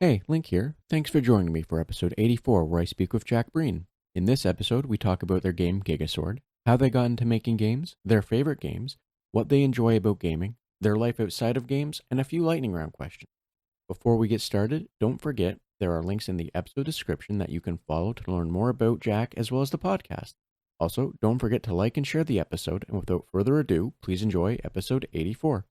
Hey, Link here. Thanks for joining me for episode 84, where I speak with Jack Breen. In this episode, we talk about their game Giga Sword, how they got into making games, their favorite games, what they enjoy about gaming, their life outside of games, and a few lightning round questions. Before we get started, don't forget there are links in the episode description that you can follow to learn more about Jack as well as the podcast. Also, don't forget to like and share the episode, and without further ado, please enjoy episode 84.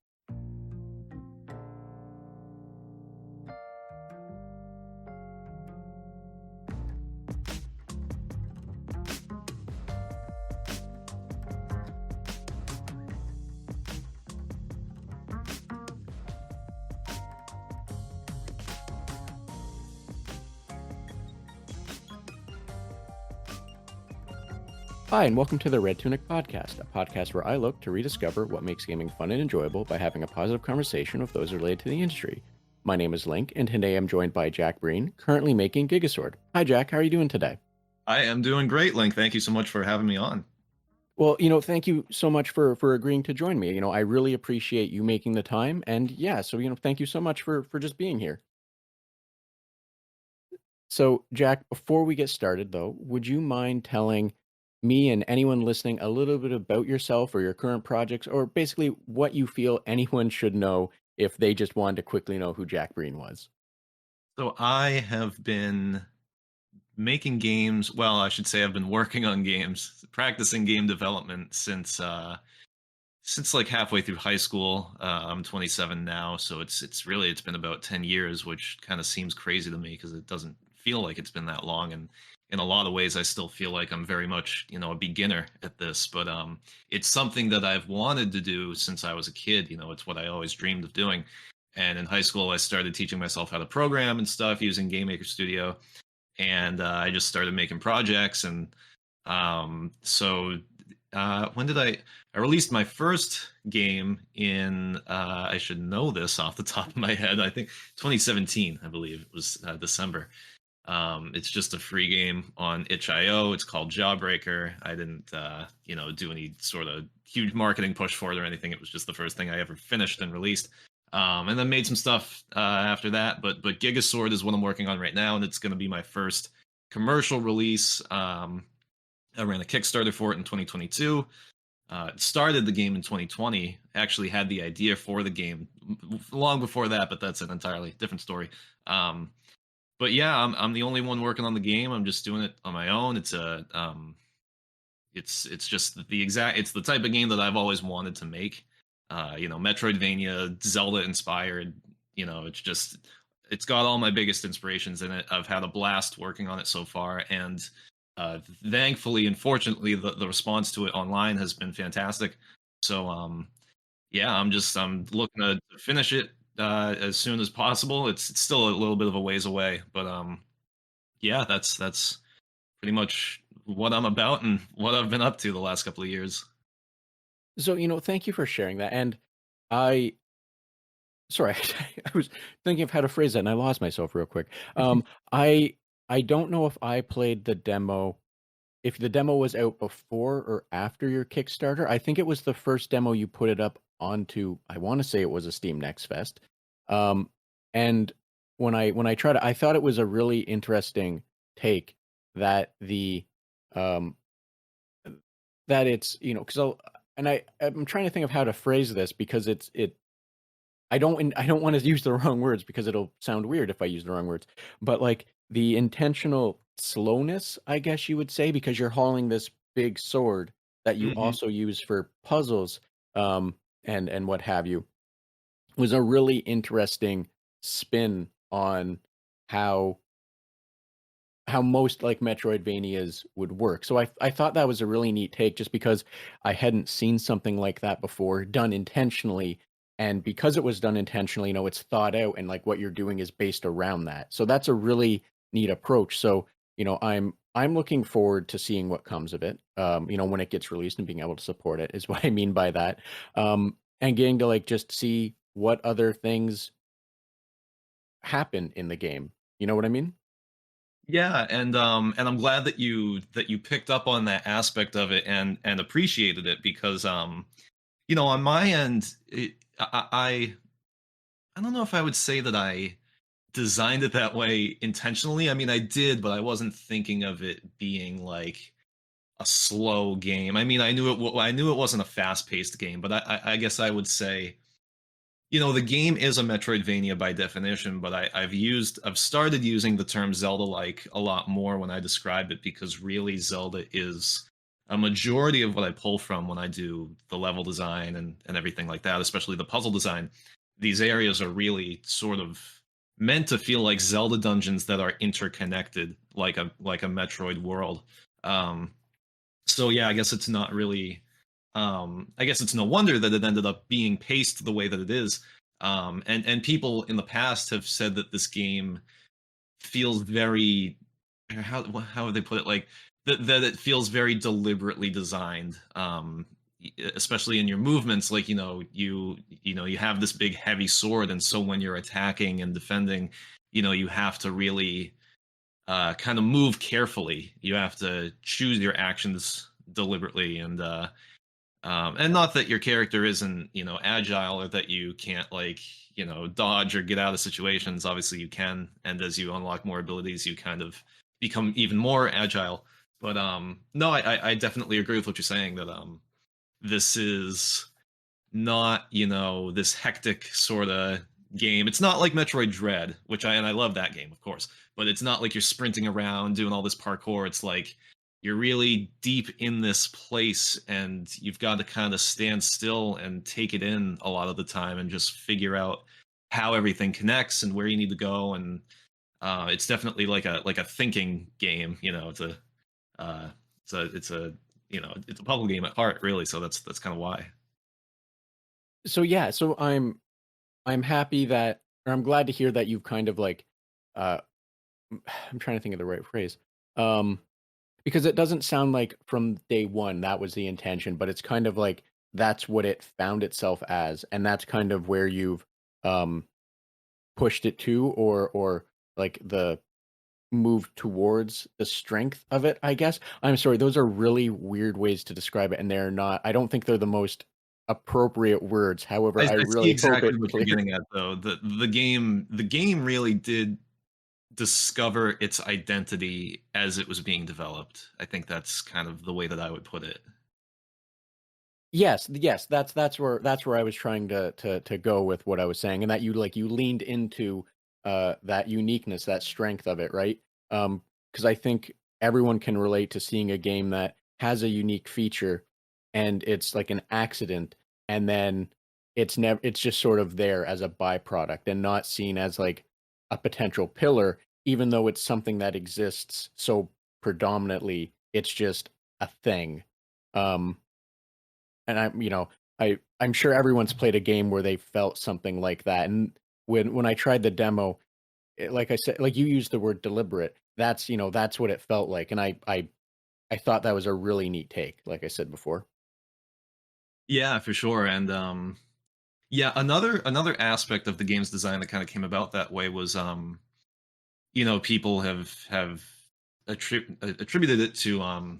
Hi, and welcome to the Red Tunic Podcast, a podcast where I look to rediscover what makes gaming fun and enjoyable by having a positive conversation with those related to the industry. My name is Link, and today I'm joined by Jack Breen, currently making Giga Sword. Hi, Jack. How are you doing today? I am doing great, Link. Thank you so much for having me on. Well, thank you so much for agreeing to join me. I really appreciate you making the time, and yeah, so thank you so much for just being here. So, Jack, before we get started, though, would you mind telling me and anyone listening a little bit about yourself or your current projects, or basically what you feel anyone should know if they just wanted to quickly know who Jack Breen was? So I have been making games. Well, I should say I've been working on games, practicing game development since like halfway through high school. I'm 27 now, so it's been about 10 years, which kind of seems crazy to me because it doesn't feel like it's been that long. And in a lot of ways, I still feel like I'm very much a beginner at this. But it's something that I've wanted to do since I was a kid. It's what I always dreamed of doing. And in high school, I started teaching myself how to program and stuff using Game Maker Studio, and I just started making projects. And when did I released my first game in I should know this off the top of my head. I think 2017, I believe it was December. It's just a free game on itch.io. It's called Jawbreaker. I didn't do any sort of huge marketing push for it or anything. It was just the first thing I ever finished and released. And then made some stuff after that. But Giga Sword is what I'm working on right now, and it's going to be my first commercial release. I ran a Kickstarter for it in 2022. Started the game in 2020. Actually had the idea for the game long before that, but that's an entirely different story. But yeah, I'm the only one working on the game. I'm just doing it on my own. It's just it's the type of game that I've always wanted to make. Metroidvania, Zelda inspired. It's got all my biggest inspirations in it. I've had a blast working on it so far, and thankfully and fortunately, the response to it online has been fantastic. So yeah, I'm looking to finish it as soon as possible. It's still a little bit of a ways away, but yeah, that's pretty much what I'm about and what I've been up to the last couple of years. So, thank you for sharing that. And I, sorry, I was thinking of how to phrase that, and I lost myself real quick. I I don't know if I played the demo, if the demo was out before or after your Kickstarter. I think it was the first demo you put it up onto. I want to say it was a Steam Next Fest. Um, and when I tried it, I thought it was a really interesting take that the um that it's because I'm trying to think of how to phrase this because it I don't want to use the wrong words because it'll sound weird if I use the wrong words. But like the intentional slowness, I guess you would say, because you're hauling this big sword that you Hmm. also use for puzzles, and what have you, was a really interesting spin on how most like Metroidvanias would work. So I thought that was a really neat take just because I hadn't seen something like that before done intentionally. And because it was done intentionally, it's thought out and like what you're doing is based around that. So that's a really neat approach. So, I'm looking forward to seeing what comes of it. When it gets released and being able to support it is what I mean by that. And getting to like just see what other things happen in the game. You know what I mean? Yeah, and I'm glad that you picked up on that aspect of it and appreciated it because on my end, I don't know if I would say that I designed it that way intentionally. I mean, I did, but I wasn't thinking of it being like a slow game. I mean, I knew it wasn't a fast-paced game, but I guess I would say, the game is a Metroidvania by definition, but I've started using the term Zelda-like a lot more when I describe it, because really Zelda is a majority of what I pull from when I do the level design and everything like that, especially the puzzle design. These areas are really sort of meant to feel like Zelda dungeons that are interconnected, like a Metroid world. Um, so yeah, I guess it's not really. I guess it's no wonder that it ended up being paced the way that it is. And people in the past have said that this game feels very, how would they put it, like that it feels very deliberately designed. Especially in your movements, like you have this big heavy sword, and so when you're attacking and defending, you have to really kind of move carefully. You have to choose your actions deliberately, and not that your character isn't, agile, or that you can't, like, dodge or get out of situations. Obviously, you can, and as you unlock more abilities, you kind of become even more agile. But no, I definitely agree with what you're saying, that this is not, this hectic sort of game. It's not like Metroid Dread, and I love that game, of course, but it's not like you're sprinting around doing all this parkour. It's like you're really deep in this place, and you've got to kind of stand still and take it in a lot of the time, and just figure out how everything connects and where you need to go. And it's definitely like a thinking game. Uh, it's a puzzle game at heart, really. So that's kind of why. So yeah, so I'm happy that, or I'm glad to hear that you've kind of like, uh, I'm trying to think of the right phrase. Um, because it doesn't sound like from day one that was the intention, but it's kind of like that's what it found itself as, and that's kind of where you've um pushed it to, or like the move towards the strength of it, I guess. I'm sorry, those are really weird ways to describe it, and they're not, I don't think they're the most appropriate words. However, I I see really hope exactly it's what you're clear. getting at, though. The game really did discover its identity as it was being developed. I think that's kind of the way that I would put it. Yes, yes, that's where I was trying to go with what I was saying, and that you leaned into that uniqueness, that strength of it, right? Because I think everyone can relate to seeing a game that has a unique feature, and it's like an accident, and then it's just sort of there as a byproduct and not seen as like a potential pillar, even though it's something that exists so predominantly. It's just a thing. Um, and I'm sure everyone's played a game where they felt something like that. And when I tried the demo, like I said, like you used the word deliberate. That's what it felt like. And I thought that was a really neat take, like I said before. Yeah, for sure. And yeah, another aspect of the game's design that kind of came about that way was, people have attributed it to,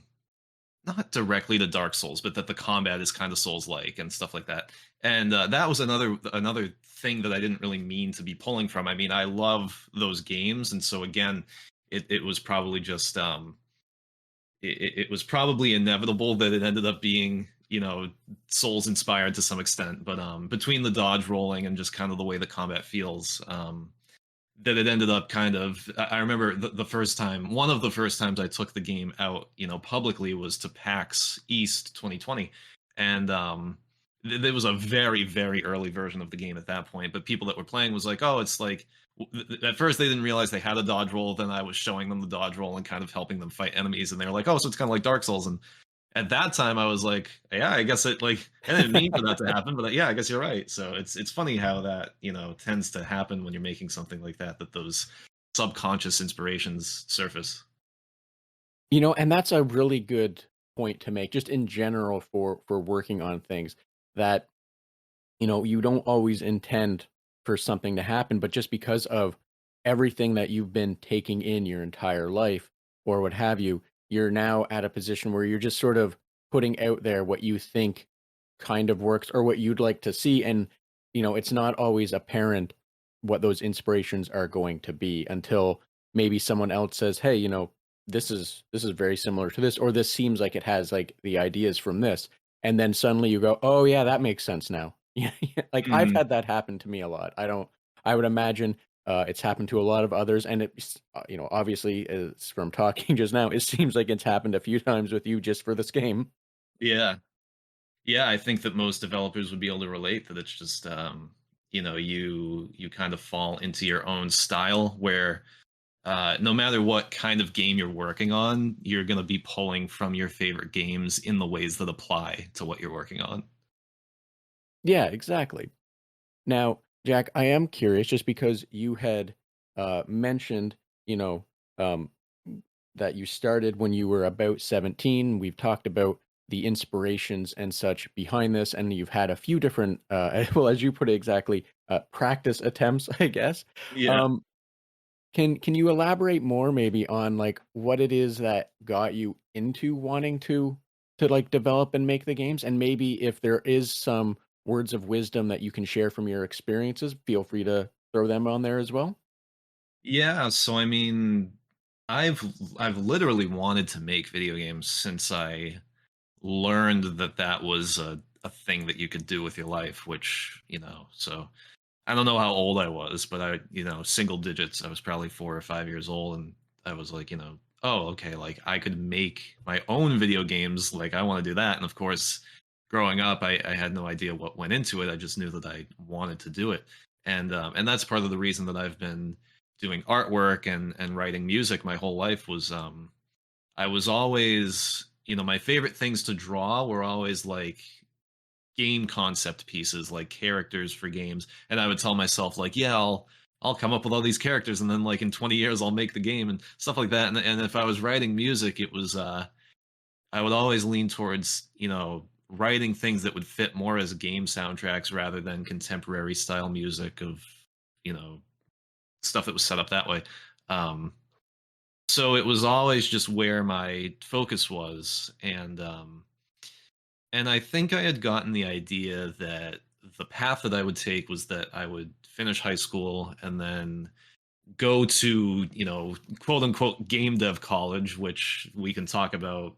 not directly to Dark Souls, but that the combat is kind of Souls-like and stuff like that. And that was another thing that I didn't really mean to be pulling from. I mean, I love those games, and so again, it was probably just, it was probably inevitable that it ended up being, Souls inspired to some extent. But between the dodge rolling and just kind of the way the combat feels, that it ended up kind of, I remember the first time, one of the first times I took the game out, publicly, was to PAX East 2020. And there was a very, very early version of the game at that point, but people that were playing was like, oh, it's like, at first they didn't realize they had a dodge roll. Then I was showing them the dodge roll and kind of helping them fight enemies, and they were like, oh, so it's kind of like Dark Souls. And at that time I was like, yeah, I guess it, like, I didn't mean for that to happen, but yeah, I guess you're right. So it's funny how that, tends to happen when you're making something like that, that those subconscious inspirations surface. And that's a really good point to make, just in general for working on things that you don't always intend for something to happen, but just because of everything that you've been taking in your entire life or what have you, you're now at a position where you're just sort of putting out there what you think kind of works or what you'd like to see. And, it's not always apparent what those inspirations are going to be until maybe someone else says, "Hey, this is very similar to this," or "This seems like it has, like, the ideas from this." And then suddenly you go, "Oh, yeah, that makes sense now." Yeah, yeah, like, I've Mhm. had that happen to me a lot. I would imagine, it's happened to a lot of others, and obviously, it's from talking just now, it seems like it's happened a few times with you just for this game. Yeah. Yeah, I think that most developers would be able to relate that it's just you kind of fall into your own style where no matter what kind of game you're working on, you're going to be pulling from your favorite games in the ways that apply to what you're working on. Yeah, exactly. Now, Jack, I am curious just because you had mentioned, you know, um, that you started when you were about 17. We've talked about the inspirations and such behind this, and you've had a few different, well, as you put it exactly, practice attempts, I guess. Yeah. Um, can you elaborate more maybe on, like, what it is that got you into wanting to, like, develop and make the games? And maybe if there is some words of wisdom that you can share from your experiences, feel free to throw them on there as well? Yeah, so I mean, I've I've literally wanted to make video games since I learned that that was a thing that you could do with your life, which, so I don't know how old I was, but single digits. I was probably 4 or 5 years old, and I was like, oh, okay, like I could make my own video games. Like I want to do that. And of course, growing up, I had no idea what went into it. I just knew that I wanted to do it, and that's part of the reason that I've been doing artwork and writing music my whole life was I was always my favorite things to draw were always like game concept pieces, like characters for games, and I would tell myself like, "Yeah, I'll come up with all these characters, and then like in 20 years I'll make the game and stuff like that." And if I was writing music, it was I would always lean towards writing things that would fit more as game soundtracks rather than contemporary style music of you know stuff that was set up that way. Um, so it was always just where my focus was, and I think I had gotten the idea that the path that I would take was that I would finish high school and then go to, quote unquote game dev college, which we can talk about,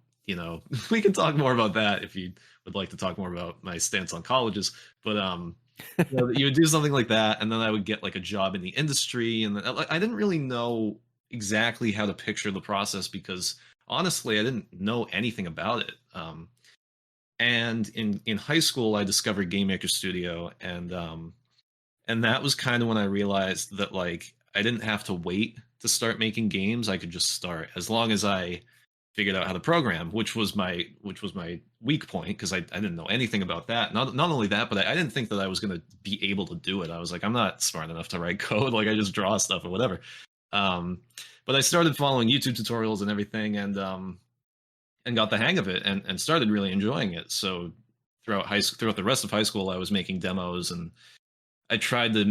we can talk more about that if you would like to talk more about my stance on colleges. But you would do something like that, and then I would get like a job in the industry, and then, like, I didn't really know exactly how to picture the process because honestly, I didn't know anything about it. And in high school, I discovered Game Maker Studio, and that was kind of when I realized that like I didn't have to wait to start making games. I could just start as long as I figured out how to program, which was my weak point because I didn't know anything about that. Not only that, but I didn't think that I was going to be able to do it. I was like, I'm not smart enough to write code. Like I just draw stuff or whatever. Um, but I started following YouTube tutorials and everything, and got the hang of it and started really enjoying it. So throughout the rest of high school, I was making demos, and I tried to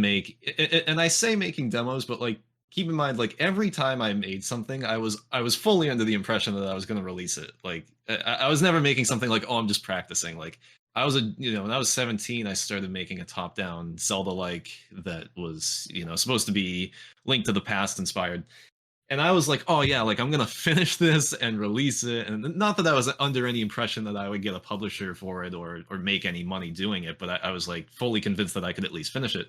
and I say making demos, but like keep in mind, like every time I made something, I was fully under the impression that I was going to release it. Like I was never making something like, oh, I'm just practicing. Like I was when I was 17, I started making a top down Zelda like that was supposed to be Link to the Past inspired, and I was like, "Oh yeah, like I'm gonna finish this and release it." And not that I was under any impression that I would get a publisher for it or make any money doing it, but I was like fully convinced that I could at least finish it.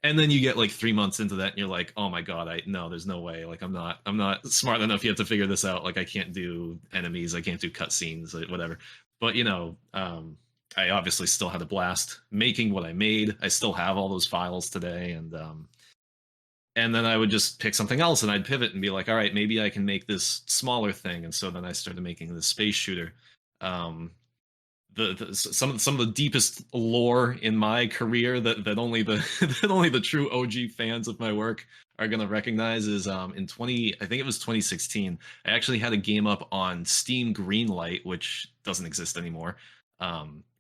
And then you get like 3 months into that, and you're like, "Oh my god, I no, there's no way. Like I'm not smart enough yet to figure this out. Like I can't do enemies, I can't do cutscenes, like, whatever." But I obviously still had a blast making what I made. I still have all those files today, and then I would just pick something else and I'd pivot and be like, all right, maybe I can make this smaller thing. And so then I started making the space shooter. Um, some of the deepest lore in my career that only the that only the true OG fans of my work are gonna recognize is in 20 I think it was 2016. I actually had a game up on Steam Greenlight, which doesn't exist anymore.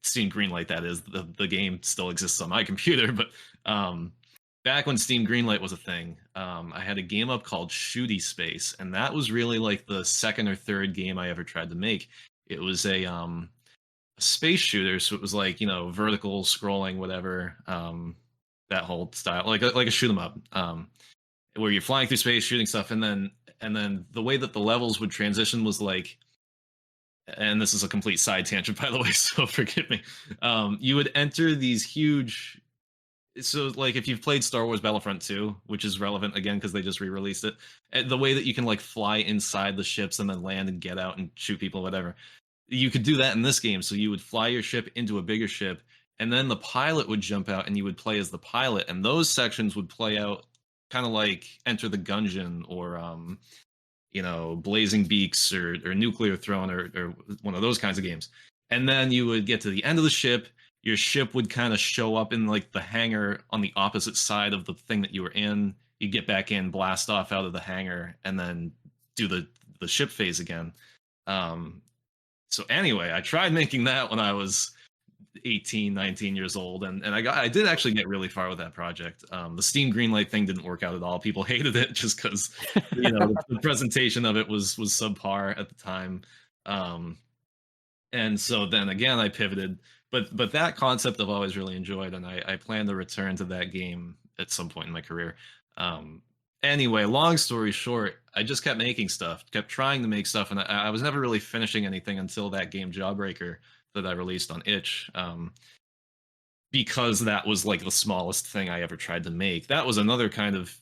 Steam Greenlight, that is, the game still exists on my computer, but um back when Steam Greenlight was a thing, I had a game up called Shooty Space, and that was really like the second or third game I ever tried to make. It was a space shooter, so it was like vertical scrolling, whatever. that whole style, like a shoot 'em up, where you're flying through space, shooting stuff, and then the way that the levels would transition was like, and this is a complete side tangent, by the way, so forgive me. You would enter these huge. So, like, if you've played Star Wars Battlefront 2, which is relevant again because they just re-released it, the way that you can like fly inside the ships and then land and get out and shoot people, whatever, you could do that in this game. So you would fly your ship into a bigger ship, and then the pilot would jump out, and you would play as the pilot, and those sections would play out kind of like Enter the Gungeon or Blazing Beaks or Nuclear Throne or one of those kinds of games. And then you would get to the end of the ship. Your ship would kind of show up in like the hangar on the opposite side of the thing that you were in. You get back in, blast off out of the hangar, and then do the ship phase again. Um, so anyway, I tried making that when I was 18, 19 years old, and I did actually get really far with that project. The Steam Greenlight thing didn't work out at all. People hated it just because the presentation of it was subpar at the time. Um, and so then again I pivoted, but that concept I've always really enjoyed, and I plan to return to that game at some point in my career. Um, anyway, long story short, I just kept making stuff, kept trying to make stuff, and I was never really finishing anything until that game Jawbreaker that I released on itch, because that was like the smallest thing I ever tried to make. That was another kind of,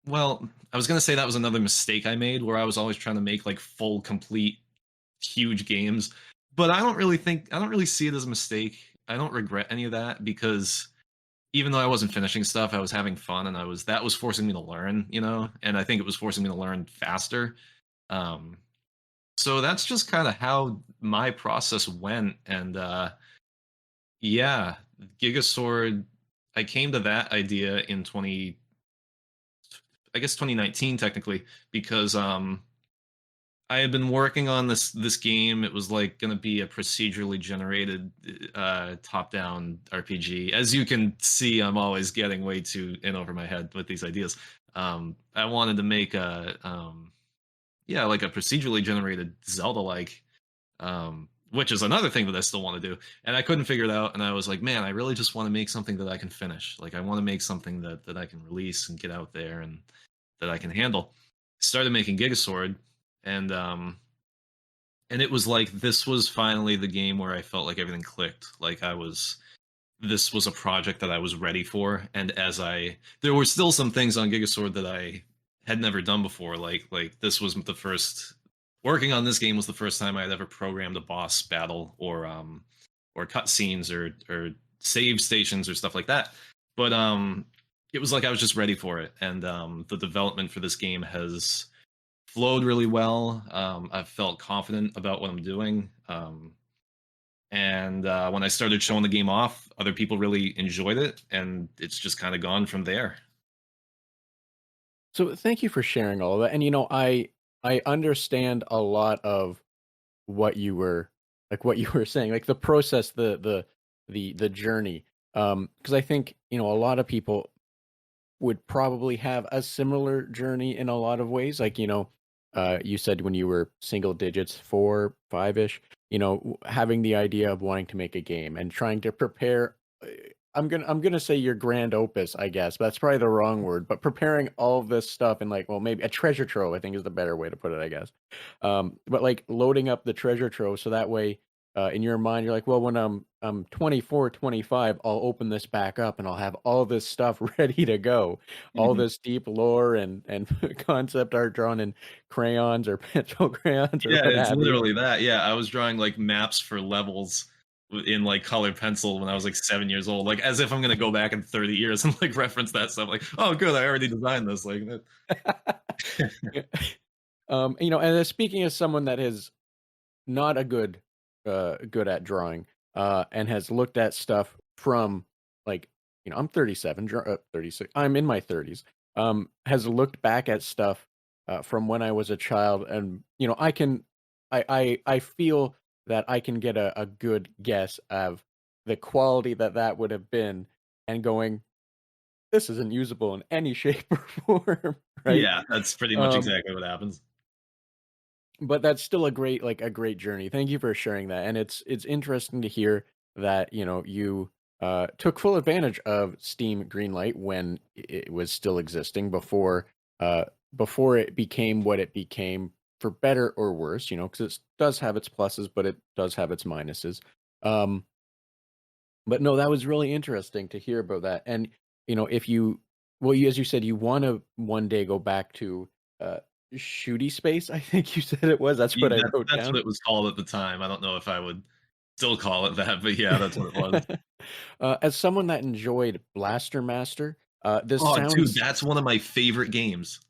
well, I was going to say that was another mistake I made, where I was always trying to make like full complete huge games. But I don't really see it as a mistake. I don't regret any of that, because even though I wasn't finishing stuff, I was having fun, and that was forcing me to learn, and I think it was forcing me to learn faster. Um, so that's just kind of how my process went. And yeah, Giga Sword, I came to that idea in 2019 technically, because I had been working on this game. It was like going to be a procedurally generated top-down RPG. As you can see, I'm always getting way too in over my head with these ideas. I wanted to make a yeah, like a procedurally generated Zelda-like, which is another thing that I still want to do. And I couldn't figure it out. And I was like, man, I really just want to make something that I can finish. Like, I want to make something that I can release and get out there and that I can handle. Started making Gigasword, and it was like, this was finally the game where I felt like everything clicked. Like, this was a project that I was ready for. And there were still some things on Gigasword that I had never done before. Like this was the first, working on this game was the first time I had ever programmed a boss battle or cutscenes or save stations or stuff like that. But it was like I was just ready for it. And the development for this game has flowed really well. I've felt confident about what I'm doing. And when I started showing the game off, other people really enjoyed it, and it's just kind of gone from there. So thank you for sharing all of that. And I understand a lot of what you were what you were saying, like the process, the journey. Because I think, a lot of people would probably have a similar journey in a lot of ways. Like, you said when you were single digits, 4, 5-ish, having the idea of wanting to make a game and trying to prepare. I'm gonna say your grand opus, I guess, but that's probably the wrong word. But preparing all of this stuff and like, well, maybe a treasure trove, I think is the better way to put it, I guess. But like loading up the treasure trove so that way, in your mind, you're like, well, when I'm 24, 25, I'll open this back up and I'll have all this stuff ready to go, all Mhm. this deep lore and concept art drawn in crayons or pencil crayons or Yeah, what it's have you. literally that. Yeah, I was drawing like maps for levels in like colored pencil when I was like 7 years old, like as if I'm gonna go back in 30 years and like reference that stuff. Like, oh, good, I already designed this. Like, that. Yeah. And speaking as someone that is not a good at drawing, and has looked at stuff from like, I'm 37, 36. I'm in my 30s. Has looked back at stuff from when I was a child, and I feel that I can get a good guess of the quality that would have been, and going, this isn't usable in any shape or form, right? Yeah, that's pretty much Um, exactly what happens. but that's still a great journey. Thank you for sharing that, and it's interesting to hear that, you took full advantage of Steam Greenlight when it was still existing uh, before it became what it became, for better or worse, because it does have its pluses, but it does have its minuses. Um, but no, that was really interesting to hear about that. And if as you said, you want to one day go back to uh, shooty space. I think you said it was. That's what I wrote That's what down. it was called at the time. I don't know if I would still call it that, but yeah, that's what it was. As someone that enjoyed Blaster Master, this Oh, dude, sounds that's one of my favorite games.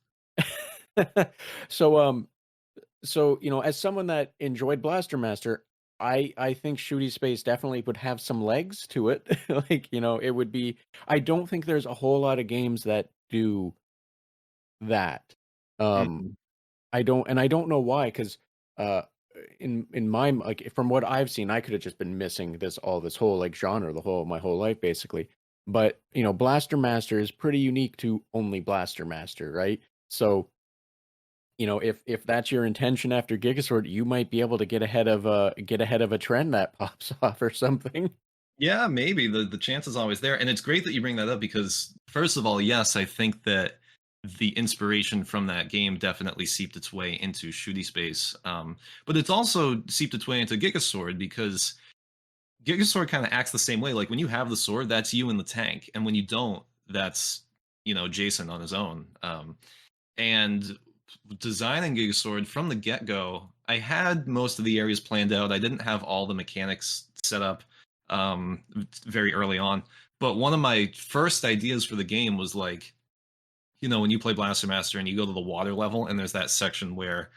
so. So as someone that enjoyed Blaster Master, I think Shooty Space definitely would have some legs to it. Like it would be. I don't think there's a whole lot of games that do that. Um, Mhm. I don't know why, because uh, in my like from what I've seen, I could have just been missing this whole like genre my whole life basically. But Blaster Master is pretty unique to only Blaster Master, right? So if that's your intention after Gigasword, you might be able to get ahead of a trend that pops off or something. Yeah, maybe the chance is always there, and it's great that you bring that up because first of all, yes, I think that the inspiration from that game definitely seeped its way into Shooty Space, but it's also seeped its way into Giga Sword because Giga Sword kind of acts the same way. Like when you have the sword, that's you in the tank, and when you don't, that's Jason on his own. And designing Giga Sword from the get go, I had most of the areas planned out. I didn't have all the mechanics set up very early on. But one of my first ideas for the game was like, when you play Blaster Master and you go to the water level, and there's that section where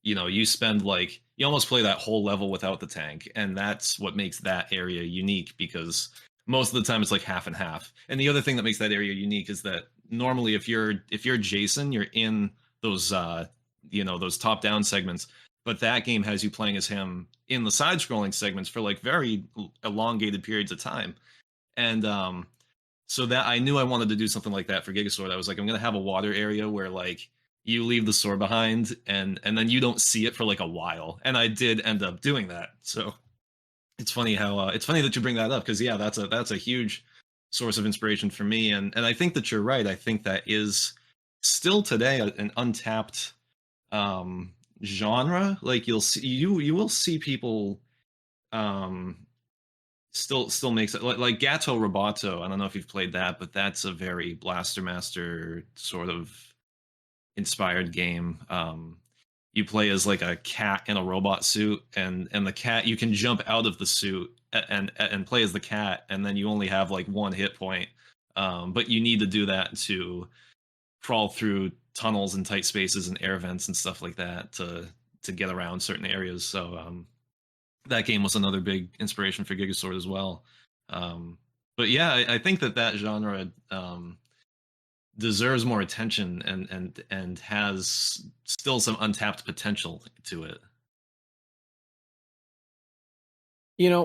you spend like you almost play that whole level without the tank, and that's what makes that area unique because most of the time it's like half and half. And the other thing that makes that area unique is that normally if you're Jason, you're in those those top down segments, but that game has you playing as him in the side scrolling segments for like very elongated periods of time. And so that I knew I wanted to do something like that for Gigasword. I was like, I'm gonna have a water area where like you leave the sword behind and then you don't see it for like a while. And I did end up doing that. So it's funny that you bring that up because yeah, that's a huge source of inspiration for me. And I think that you're right. I think that is still today an untapped genre. Like you will see people um still makes it like Gato Roboto. I don't know if you've played that, but that's a very Blaster Master sort of inspired game. You play as like a cat in a robot suit, and the cat you can jump out of the suit and play as the cat, and then you only have like one hit point. But you need to do that to crawl through tunnels and tight spaces and air vents and stuff like that to get around certain areas. So that game was another big inspiration for Gigasword as well. But yeah, I think that genre deserves more attention and has still some untapped potential to it.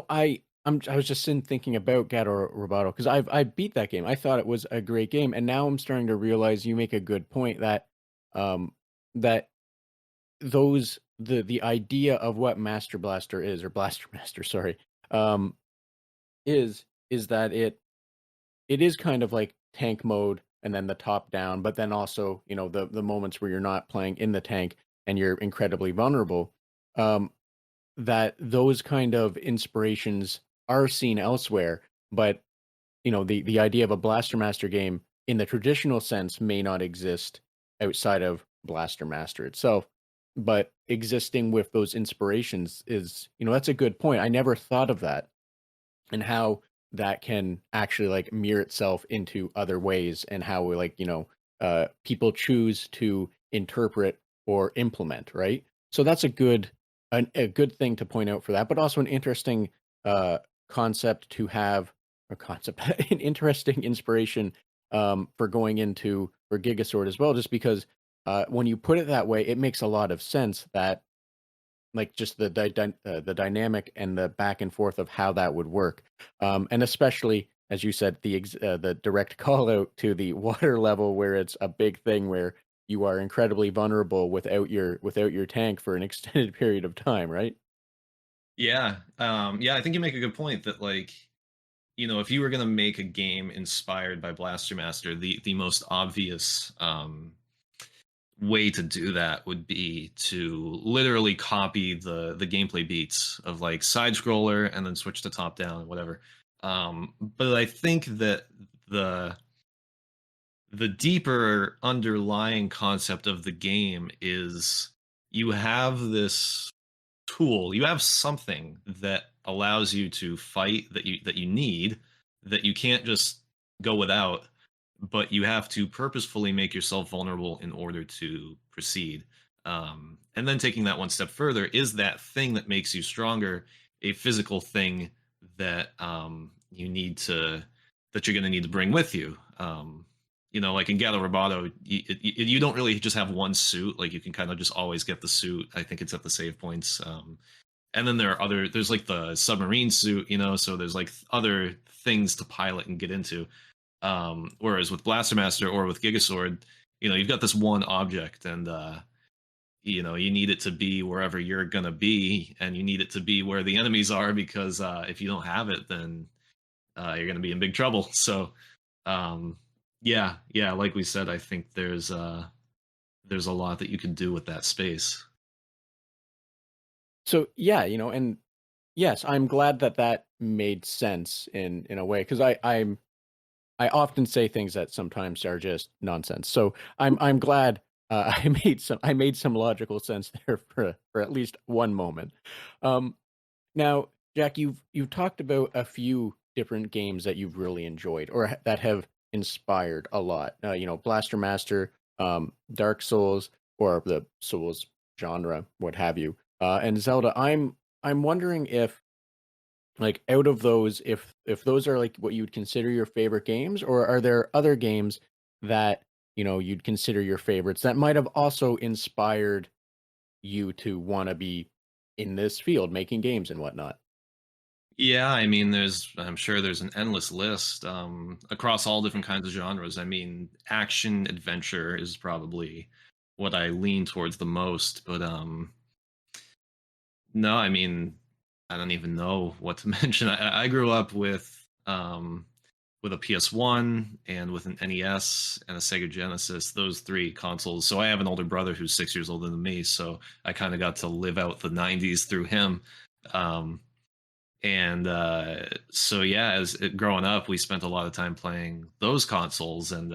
I was just sitting thinking about Gato Roboto because I beat that game. I thought it was a great game, and now I'm starting to realize you make a good point that um that the idea of what Master Blaster is, or Blaster Master, sorry, um is that it is kind of like tank mode and then the top down, but then also, the moments where you're not playing in the tank and you're incredibly vulnerable. Um, that those kind of inspirations are seen elsewhere, but the idea of a Blaster Master game in the traditional sense may not exist outside of Blaster Master itself. But existing with those inspirations is, that's a good point. I never thought of that, and how that can actually like mirror itself into other ways, and how we like people choose to interpret or implement, right? So that's a good thing to point out for that, but also an interesting uh concept to have, or concept, an interesting inspiration for going into for Gigasword as well, just because when you put it that way, it makes a lot of sense that like just the dynamic and the back and forth of how that would work, and especially as you said, the direct call out to the water level, where it's a big thing where you are incredibly vulnerable without your tank for an extended period of time, right? Yeah, yeah, I think you make a good point that like if you were going to make a game inspired by Blaster Master, the most obvious way to do that would be to literally copy the gameplay beats of like side scroller and then switch to top down and whatever. But I think that the the deeper underlying concept of the game is you have this tool, you have something that allows you to fight that you need, that you can't just go without, but you have to purposefully make yourself vulnerable in order to proceed. And then taking that one step further, is that thing that makes you stronger a physical thing that you need to that you're going to need to bring with you? Like in Gato Roboto, you don't really just have one suit. Like you can kind of just always get the suit. I think it's at the save points. And then there's like the submarine suit, so there's like other things to pilot and get into. Whereas with Blaster Master or with Giga Sword, you've got this one object, and you need it to be wherever you're gonna be, and you need it to be where the enemies are, because if you don't have it, then you're gonna be in big trouble. So yeah, like we said, I think there's a lot that you can do with that space. So yeah, and yes, I'm glad that that made sense in a way, because I often say things that sometimes are just nonsense. So I'm glad I made some logical sense there for at least one moment. Um, Now, Jack, you've talked about a few different games that you've really enjoyed or that have inspired a lot. Blaster Master, Dark Souls, or the Souls genre, what have you, and Zelda. I'm wondering if, like, out of those, if those are like what you would consider your favorite games, or are there other games that you'd consider your favorites that might have also inspired you to want to be in this field, making games and whatnot? Yeah, I mean, I'm sure there's an endless list across all different kinds of genres. I mean, action adventure is probably what I lean towards the most, but no, I mean, I don't even know what to mention. I grew up with a PS1 and with an NES and a Sega Genesis, those three consoles. So I have an older brother who's 6 years older than me, so I kind of got to live out the '90s through him. Um, and so yeah, growing up, we spent a lot of time playing those consoles, and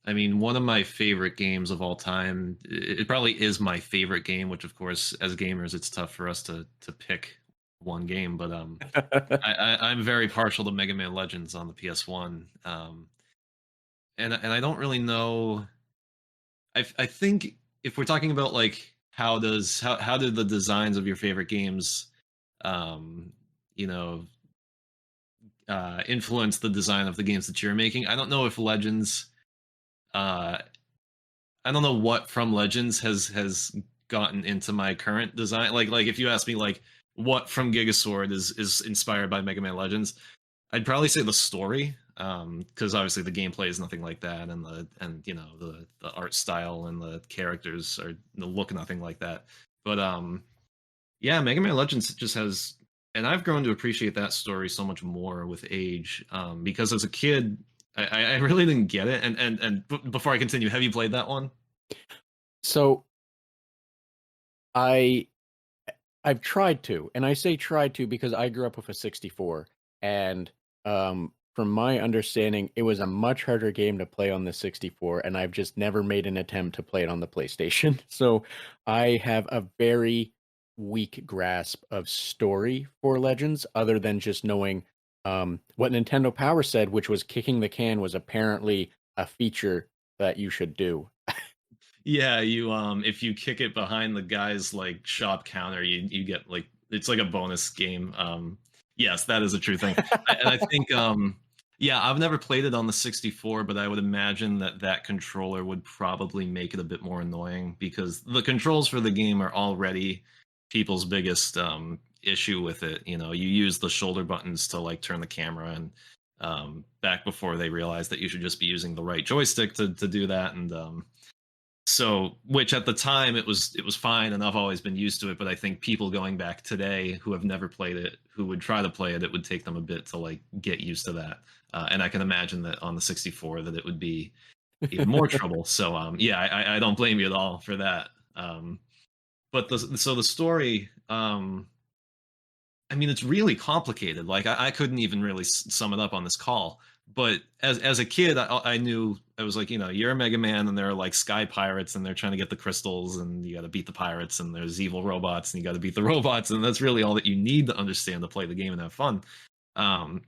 I mean, one of my favorite games of all time. It probably is my favorite game, which of course, as gamers, it's tough for us to pick one game. But I'm very partial to Mega Man Legends on the PS1, and I don't really know. I think if we're talking about like how did the designs of your favorite games, um, you know, influence the design of the games that you're making? I don't know if Legends. Uh, I don't know what from Legends has gotten into my current design. Like if you ask me like what from Giga Sword is inspired by Mega Man Legends, I'd probably say the story, because obviously the gameplay is nothing like that, and the art style and the characters are the look nothing like that. But yeah, Mega Man Legends just has, and I've grown to appreciate that story so much more with age. Because as a kid, I really didn't get it. Before I continue, have you played that one? So I I've tried to, and I say tried to because I grew up with a 64, and from my understanding, it was a much harder game to play on the 64, and I've just never made an attempt to play it on the PlayStation. So I have a very weak grasp of story for Legends, other than just knowing what Nintendo Power said, which was kicking the can was apparently a feature that you should do. Yeah, you if you kick it behind the guy's like shop counter, you get like it's like a bonus game. Yes, that is a true thing. And I think yeah, I've never played it on the 64, but I would imagine that controller would probably make it a bit more annoying, because the controls for the game are already people's biggest issue with it. You use the shoulder buttons to like turn the camera, and back before they realized that you should just be using the right joystick to do that. And So, which at the time it was fine, and I've always been used to it. But I think people going back today who have never played it, who would try to play it, it would take them a bit to like get used to that. And I can imagine that on the 64 that it would be even more trouble. So, yeah, I don't blame you at all for that. But the story, I mean, it's really complicated. Like I couldn't even really sum it up on this call. But as a kid, I knew I was like, you're a Mega Man, and there are like sky pirates, and they're trying to get the crystals, and you got to beat the pirates, and there's evil robots, and you got to beat the robots, and that's really all that you need to understand to play the game and have fun. Um,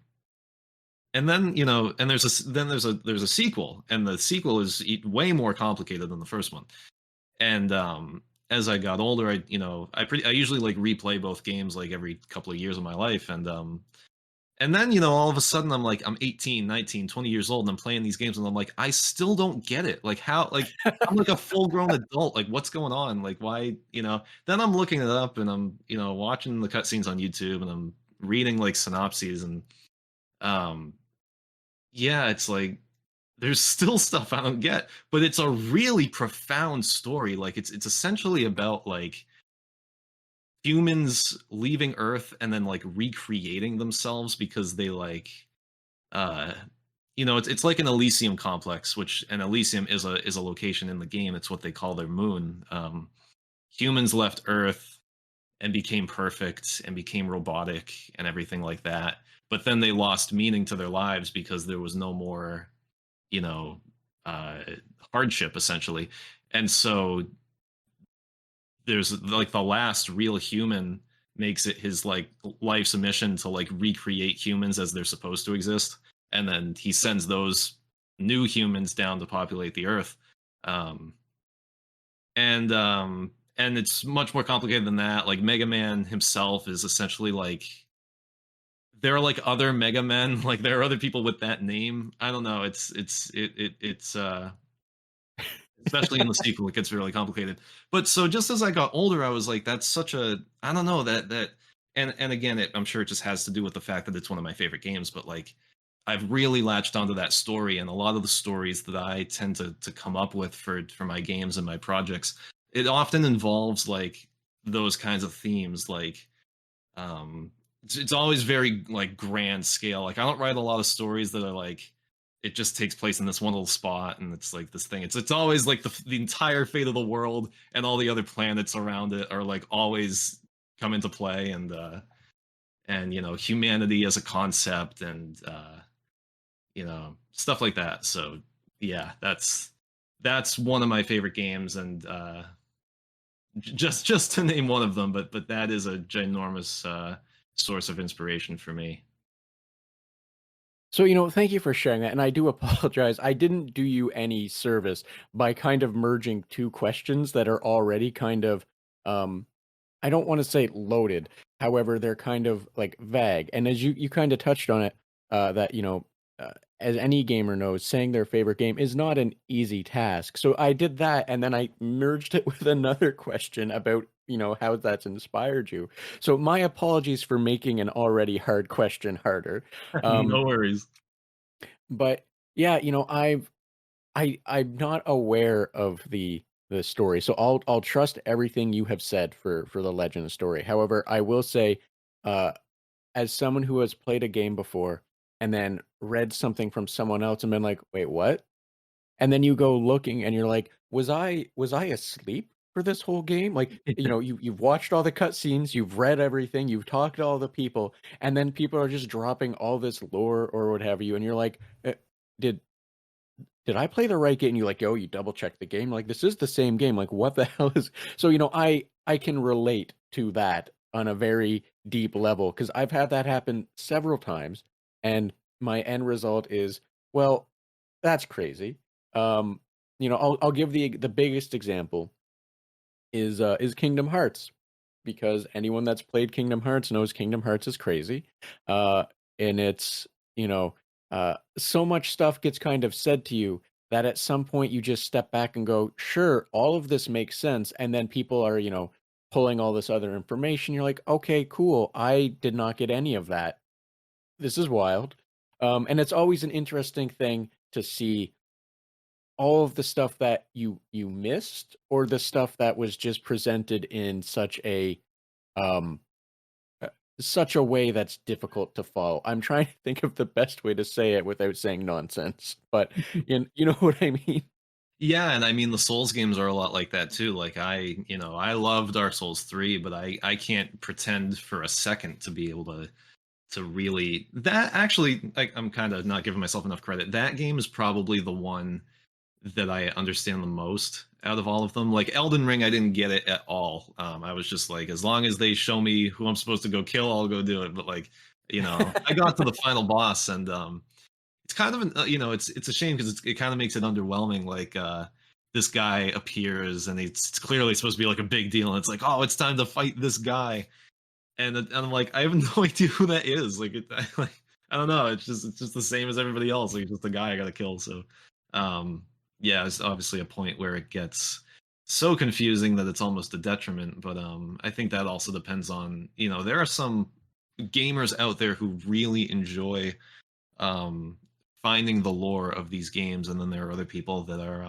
and then and there's a sequel, and the sequel is way more complicated than the first one. And as I got older, I usually like replay both games like every couple of years of my life. And then all of a sudden I'm 18, 19, 20 years old, and I'm playing these games, and I'm like, I still don't get it. Like how, like I'm like a full grown adult. Like what's going on? Like why, then I'm looking it up, and I'm watching the cutscenes on YouTube, and I'm reading like synopses, and um yeah, it's like there's still stuff I don't get, but it's a really profound story. Like it's essentially about like humans leaving Earth and then like recreating themselves because they like uh it's like an Elysium complex, which an Elysium is a location in the game. It's what they call their moon. Humans left Earth and became perfect and became robotic and everything like that. But then they lost meaning to their lives because there was no more you know, uh, hardship essentially. And so there's like the last real human makes it his like life's mission to like recreate humans as they're supposed to exist. And then he sends those new humans down to populate the earth. Um, and it's much more complicated than that. Like Mega Man himself is essentially like there are like other Mega Men, like there are other people with that name. I don't know. It's especially in the sequel, it gets really complicated. But so just as I got older, I was like, that's such a I don't know that and again, I'm sure it just has to do with the fact that it's one of my favorite games. But like, I've really latched onto that story, and a lot of the stories that I tend to come up with for my games and my projects, it often involves like those kinds of themes, like it's always very like grand scale. Like I don't write a lot of stories that are like it just takes place in this one little spot, and it's like this thing. It's always like the entire fate of the world and all the other planets around it are like always come into play, and humanity as a concept, and stuff like that. So yeah, that's one of my favorite games, and just to name one of them, but that is a ginormous source of inspiration for me. So, thank you for sharing that. And I do apologize. I didn't do you any service by kind of merging two questions that are already kind of, um, I don't want to say loaded. However, they're kind of like vague. And as you kind of touched on it, that, as any gamer knows, saying their favorite game is not an easy task. So I did that, and then I merged it with another question about, how that's inspired you. So my apologies for making an already hard question harder. Um, No worries. but yeah, I'm not aware of the story, so I'll trust everything you have said for the legend story. However, I will say, uh, as someone who has played a game before and then read something from someone else and been like, "Wait, what?" And then you go looking and you're like, "Was I asleep for this whole game?" Like, you've watched all the cutscenes, you've read everything, you've talked to all the people, and then people are just dropping all this lore or what have you, and you're like, "Did did I play the right game?" And you like, "Oh, you double check the game, like, this is the same game, like, what the hell is" So, I can relate to that on a very deep level because 'cause I've had that happen several times, and my end result is, well, that's crazy. I'll give the biggest example is Kingdom Hearts, because anyone that's played Kingdom Hearts knows Kingdom Hearts is crazy. Uh, and it's, so much stuff gets kind of said to you that at some point you just step back and go, sure, all of this makes sense. And then people are, pulling all this other information. You're like, okay, cool. I did not get any of that. This is wild. And it's always an interesting thing to see all of the stuff that you missed, or the stuff that was just presented in um, uh, such a way that's difficult to follow? I'm trying to think of the best way to say it without saying nonsense, but you know what I mean? Yeah, and I mean the Souls games are a lot like that too. Like I love Dark Souls 3, but I can't pretend for a second to be able to really that actually I'm kind of not giving myself enough credit. That game is probably the one that I understand the most out of all of them. Like Elden Ring, I didn't get it at all. I was just like, as long as they show me who I'm supposed to go kill, I'll go do it. But like, I got to the final boss, and it's kind of it's a shame because it kind of makes it underwhelming. Like this guy appears, and it's clearly supposed to be like a big deal, and it's like, oh, it's time to fight this guy, and I'm like, I have no idea who that is. Like, I don't know. It's just the same as everybody else. Like, it's just the guy I got to kill. So, um, yeah, it's obviously a point where it gets so confusing that it's almost a detriment. But I think that also depends on there are some gamers out there who really enjoy um, finding the lore of these games, and then there are other people that are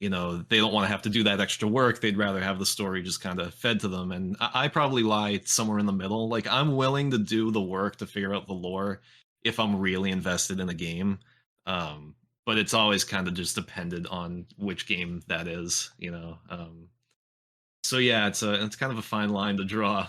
they don't want to have to do that extra work. They'd rather have the story just kind of fed to them. And I probably lie somewhere in the middle. Like I'm willing to do the work to figure out the lore if I'm really invested in a game. But it's always kind of just dependent on which game that is. So yeah, it's kind of a fine line to draw.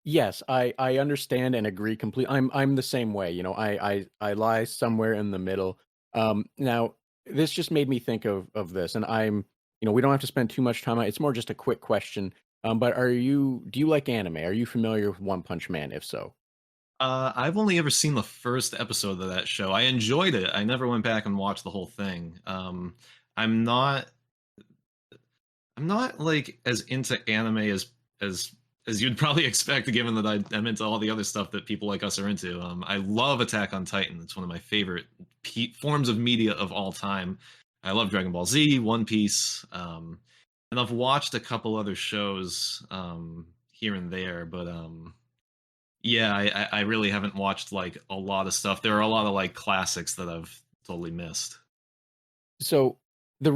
Yes, I understand and agree completely. I'm the same way. I lie somewhere in the middle. Now this just made me think of this, and we don't have to spend too much time on it. It's more just a quick question. But do you like anime? Are you familiar with One Punch Man? If so, I've only ever seen the first episode of that show. I enjoyed it. I never went back and watched the whole thing. I'm not I'm not like as into anime as as you'd probably expect, given that I'm into all the other stuff that people like us are into. I love Attack on Titan. It's one of my favorite forms of media of all time. I love Dragon Ball Z, One Piece, and I've watched a couple other shows here and there, but yeah, I really haven't watched like a lot of stuff. There are a lot of like classics that I've totally missed. so there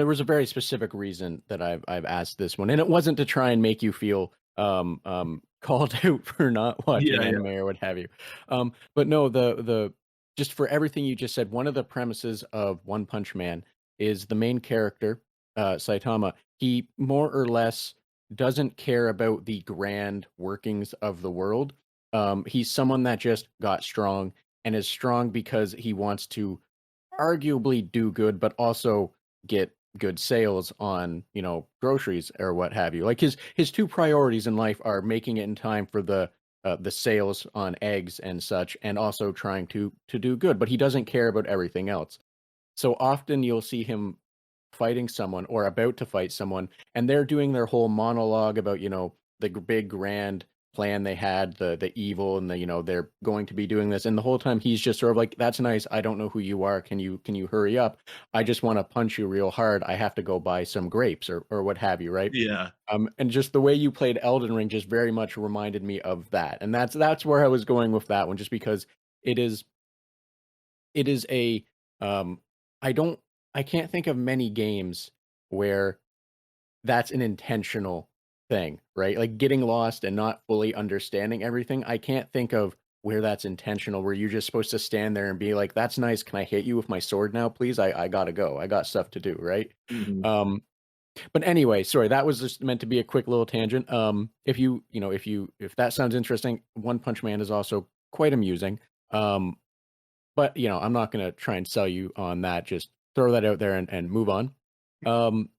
was a very specific reason that I've asked this one, and it wasn't to try and make you feel called out for not watching Yeah, anime or what have you. But no, the just for everything you just said, one of the premises of One Punch Man is the main character, Saitama. He more or less doesn't care about the grand workings of the world. He's someone that just got strong and is strong because he wants to arguably do good, but also get good sales on, groceries or what have you. Like his two priorities in life are making it in time for the sales on eggs and such, and also trying to do good. But he doesn't care about everything else. So often you'll see him fighting someone or about to fight someone, and they're doing their whole monologue about, the big grand plan they had, the evil, and they're going to be doing this. And the whole time he's just sort of like, "That's nice. I don't know who you are. Can you hurry up? I just want to punch you real hard. I have to go buy some grapes or what have you, right?" yeah. And just the way you played Elden Ring just very much reminded me of that. And that's where I was going with that one, just because it is it is a I don't I can't think of many games where that's an intentional thing, right? Like getting lost and not fully understanding everything. I can't think of where that's intentional, where you're just supposed to stand there and be like, "That's nice. Can I hit you with my sword now, please? I gotta go. I got stuff to do," right? Mhm. Um, but anyway, sorry, that was just meant to be a quick little tangent. If that sounds interesting, One Punch Man is also quite amusing. Um, but I'm not gonna try and sell you on that. Just throw that out there and move on. Um,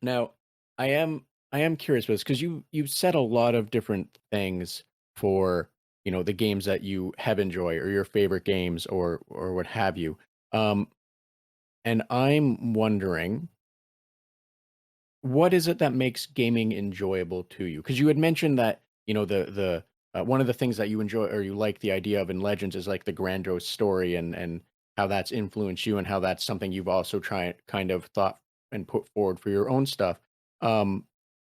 Now, I am curious about this because you've said a lot of different things for the games that you have enjoyed or your favorite games or what have you. Um, and I'm wondering, what is it that makes gaming enjoyable to you? Because you had mentioned that the one of the things that you enjoy or you like the idea of in Legends is like the grandiose story and how that's influenced you and how that's something you've also tried kind of thought and put forward for your own stuff. Um,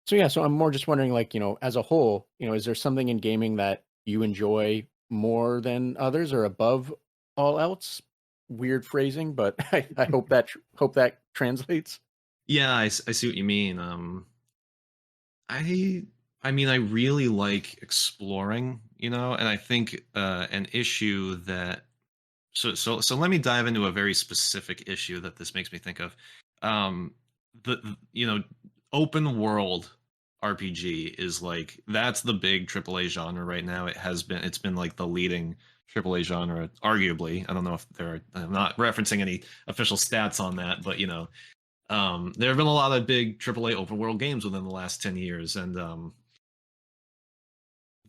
so yeah, so I'm more just wondering, like, as a whole, is there something in gaming that you enjoy more than others or above all else? weird phrasing, but I hope that translates. Yeah, I see what you mean. I I mean, I really like exploring, and I think an issue that so let me dive into a very specific issue that this makes me think of. Um, open world RPG is like that's the big AAA genre right now. It's been like the leading AAA genre, arguably. I don't know if I'm not referencing any official stats on that, but there have been a lot of big AAA open world games within the last 10 years, and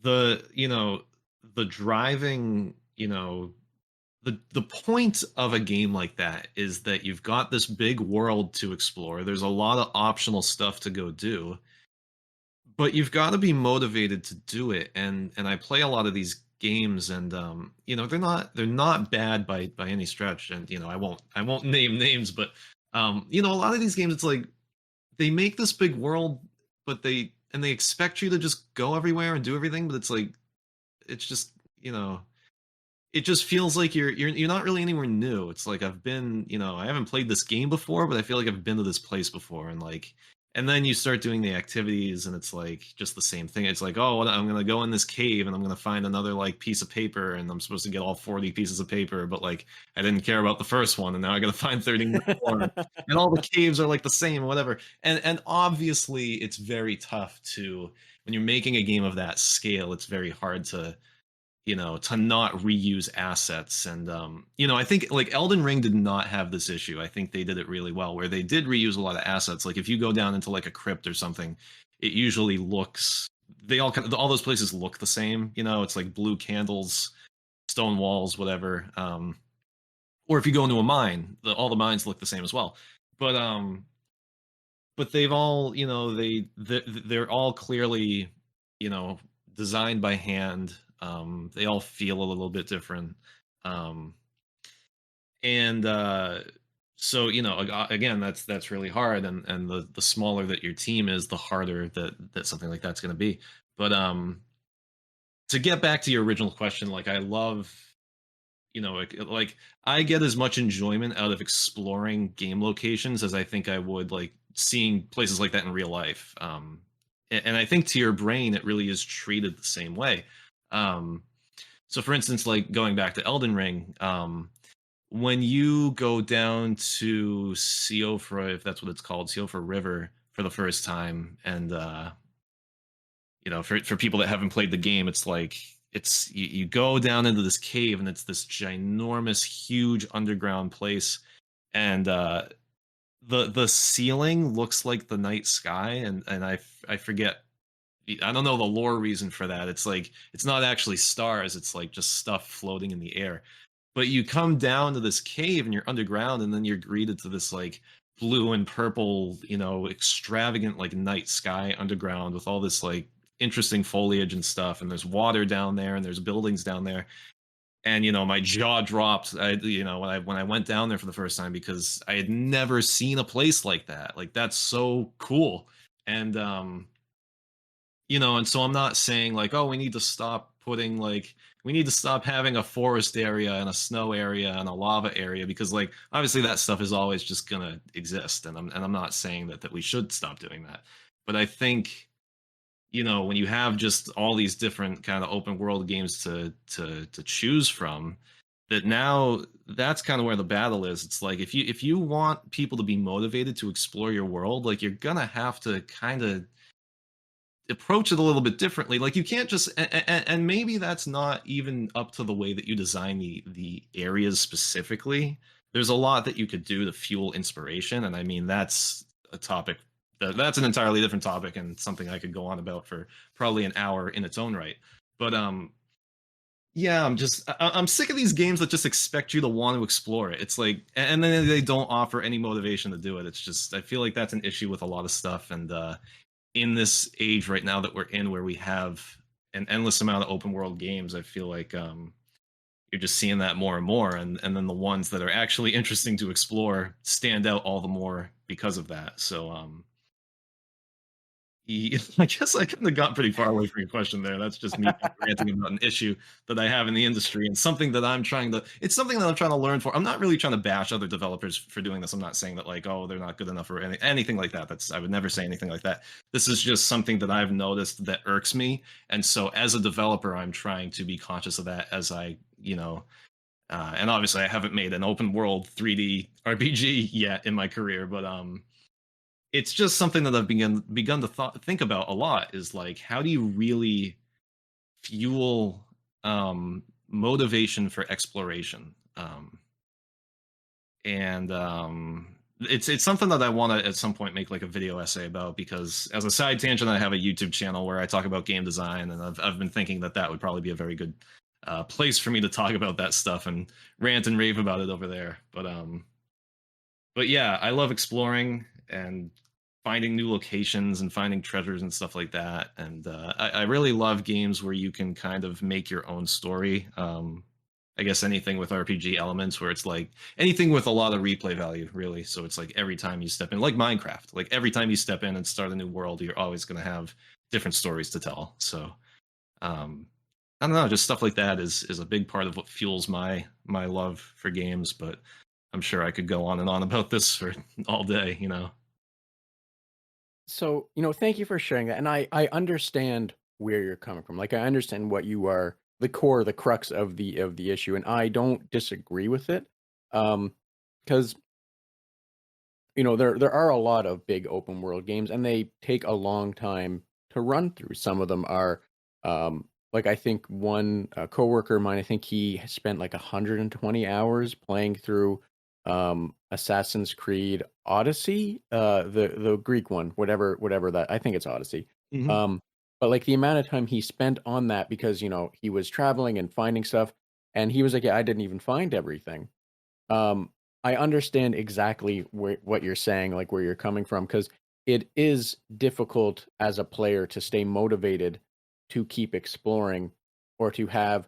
the you know the driving the point of a game like that is that you've got this big world to explore. There's a lot of optional stuff to go do, but you've got to be motivated to do it. And I play a lot of these games, and they're not bad by any stretch. And I won't name names, but a lot of these games, it's like they make this big world, but they expect you to just go everywhere and do everything, but it's like it's just it just feels like you're not really anywhere new. It's like I haven't played this game before, but I feel like I've been to this place before, and then you start doing the activities, and it's like just the same thing. It's like, oh, well, I'm gonna go in this cave, and I'm gonna find another like piece of paper, and I'm supposed to get all 40 pieces of paper, but like I didn't care about the first one, and now I gotta find 30 more, and all the caves are like the same, whatever. And obviously, it's very tough to when you're making a game of that scale. It's very hard to not reuse assets. And I think like Elden Ring did not have this issue. I think they did it really well, where they did reuse a lot of assets. Like if you go down into like a crypt or something, it usually looks they all those places look the same. It's like blue candles, stone walls, whatever. Or if you go into a mine, all the mines look the same as well. But they've all they're all clearly you know designed by hand. They all feel a little bit different. um and so again, that's really hard. And the smaller that your team is, the harder that something like that's going to be. But to get back to your original question, like I love like I get as much enjoyment out of exploring game locations as I think I would like seeing places like that in real life. And I think to your brain, it really is treated the same way. Um, so, for instance, like going back to Elden Ring, when you go down to Siofra, if that's what it's called, Siofra River, for the first time, and for people that haven't played the game, it's like you go down into this cave, and it's this ginormous, huge underground place, and the ceiling looks like the night sky, and I forget. I don't know the lore reason for that. It's like it's not actually stars, it's like just stuff floating in the air. But you come down to this cave, and you're underground, and then you're greeted to this like blue and purple, extravagant like night sky underground with all this like interesting foliage and stuff, and there's water down there, and there's buildings down there. And my jaw dropped. When I went down there for the first time, because I had never seen a place like that. Like that's so cool. And and so I'm not saying like, oh, we need to stop having a forest area and a snow area and a lava area, because like obviously that stuff is always just gonna exist. And I'm not saying that we should stop doing that. But I think when you have just all these different kind of open world games to choose from, that now that's kind of where the battle is. It's like if you want people to be motivated to explore your world, like you're gonna have to kind of approach it a little bit differently. Like you can't just and maybe that's not even up to the way that you design the areas specifically. There's a lot that you could do to fuel inspiration, and I mean that's a topic that's an entirely different topic, and something I could go on about for probably an hour in its own right. But yeah, I'm sick of these games that just expect you to want to explore it. It's like, and then they don't offer any motivation to do it. It's just, I feel like that's an issue with a lot of stuff. And in this age right now that we're in, where we have an endless amount of open world games, I feel like you're just seeing that more and more. And then the ones that are actually interesting to explore stand out all the more because of that. So I guess I couldn't have got pretty far away from your question there. That's just me kind of ranting about an issue that I have in the industry and something that I'm trying to it's something that I'm trying to learn for. I'm not really trying to bash other developers for doing this. I'm not saying that like, oh, they're not good enough or anything like that. That's I would never say anything like that. This is just something that I've noticed that irks me. And so as a developer, I'm trying to be conscious of that as and obviously I haven't made an open world 3D RPG yet in my career, but it's just something that I've begun to think about a lot is like how do you really fuel motivation for exploration? And it's something that I want to at some point make like a video essay about because as a side tangent, I have a YouTube channel where I talk about game design, and I've been thinking that that would probably be a very good place for me to talk about that stuff and rant and rave about it over there. But yeah, I love exploring and finding new locations and finding treasures and stuff like that. And I really love games where you can kind of make your own story. I guess anything with RPG elements where it's like anything with a lot of replay value, really. So it's like every time you step in, like Minecraft, like every time you step in and start a new world, you're always going to have different stories to tell. So um, I don't know, just stuff like that is a big part of what fuels my love for games. But I'm sure I could go on and on about this for all day, you know. So, thank you for sharing that. And I understand where you're coming from. Like I understand what you are the core, the crux of the issue, and I don't disagree with it. Because there are a lot of big open world games, and they take a long time to run through. Some of them are, like I think one coworker of mine, I think he has spent like 120 hours playing through Assassin's Creed Odyssey, the Greek one, whatever that I think it's Odyssey. Mhm. Um, but like the amount of time he spent on that because he was traveling and finding stuff, and he was like, yeah, I didn't even find everything. Um, I understand exactly what you're saying, like where you're coming from, because it is difficult as a player to stay motivated to keep exploring or to have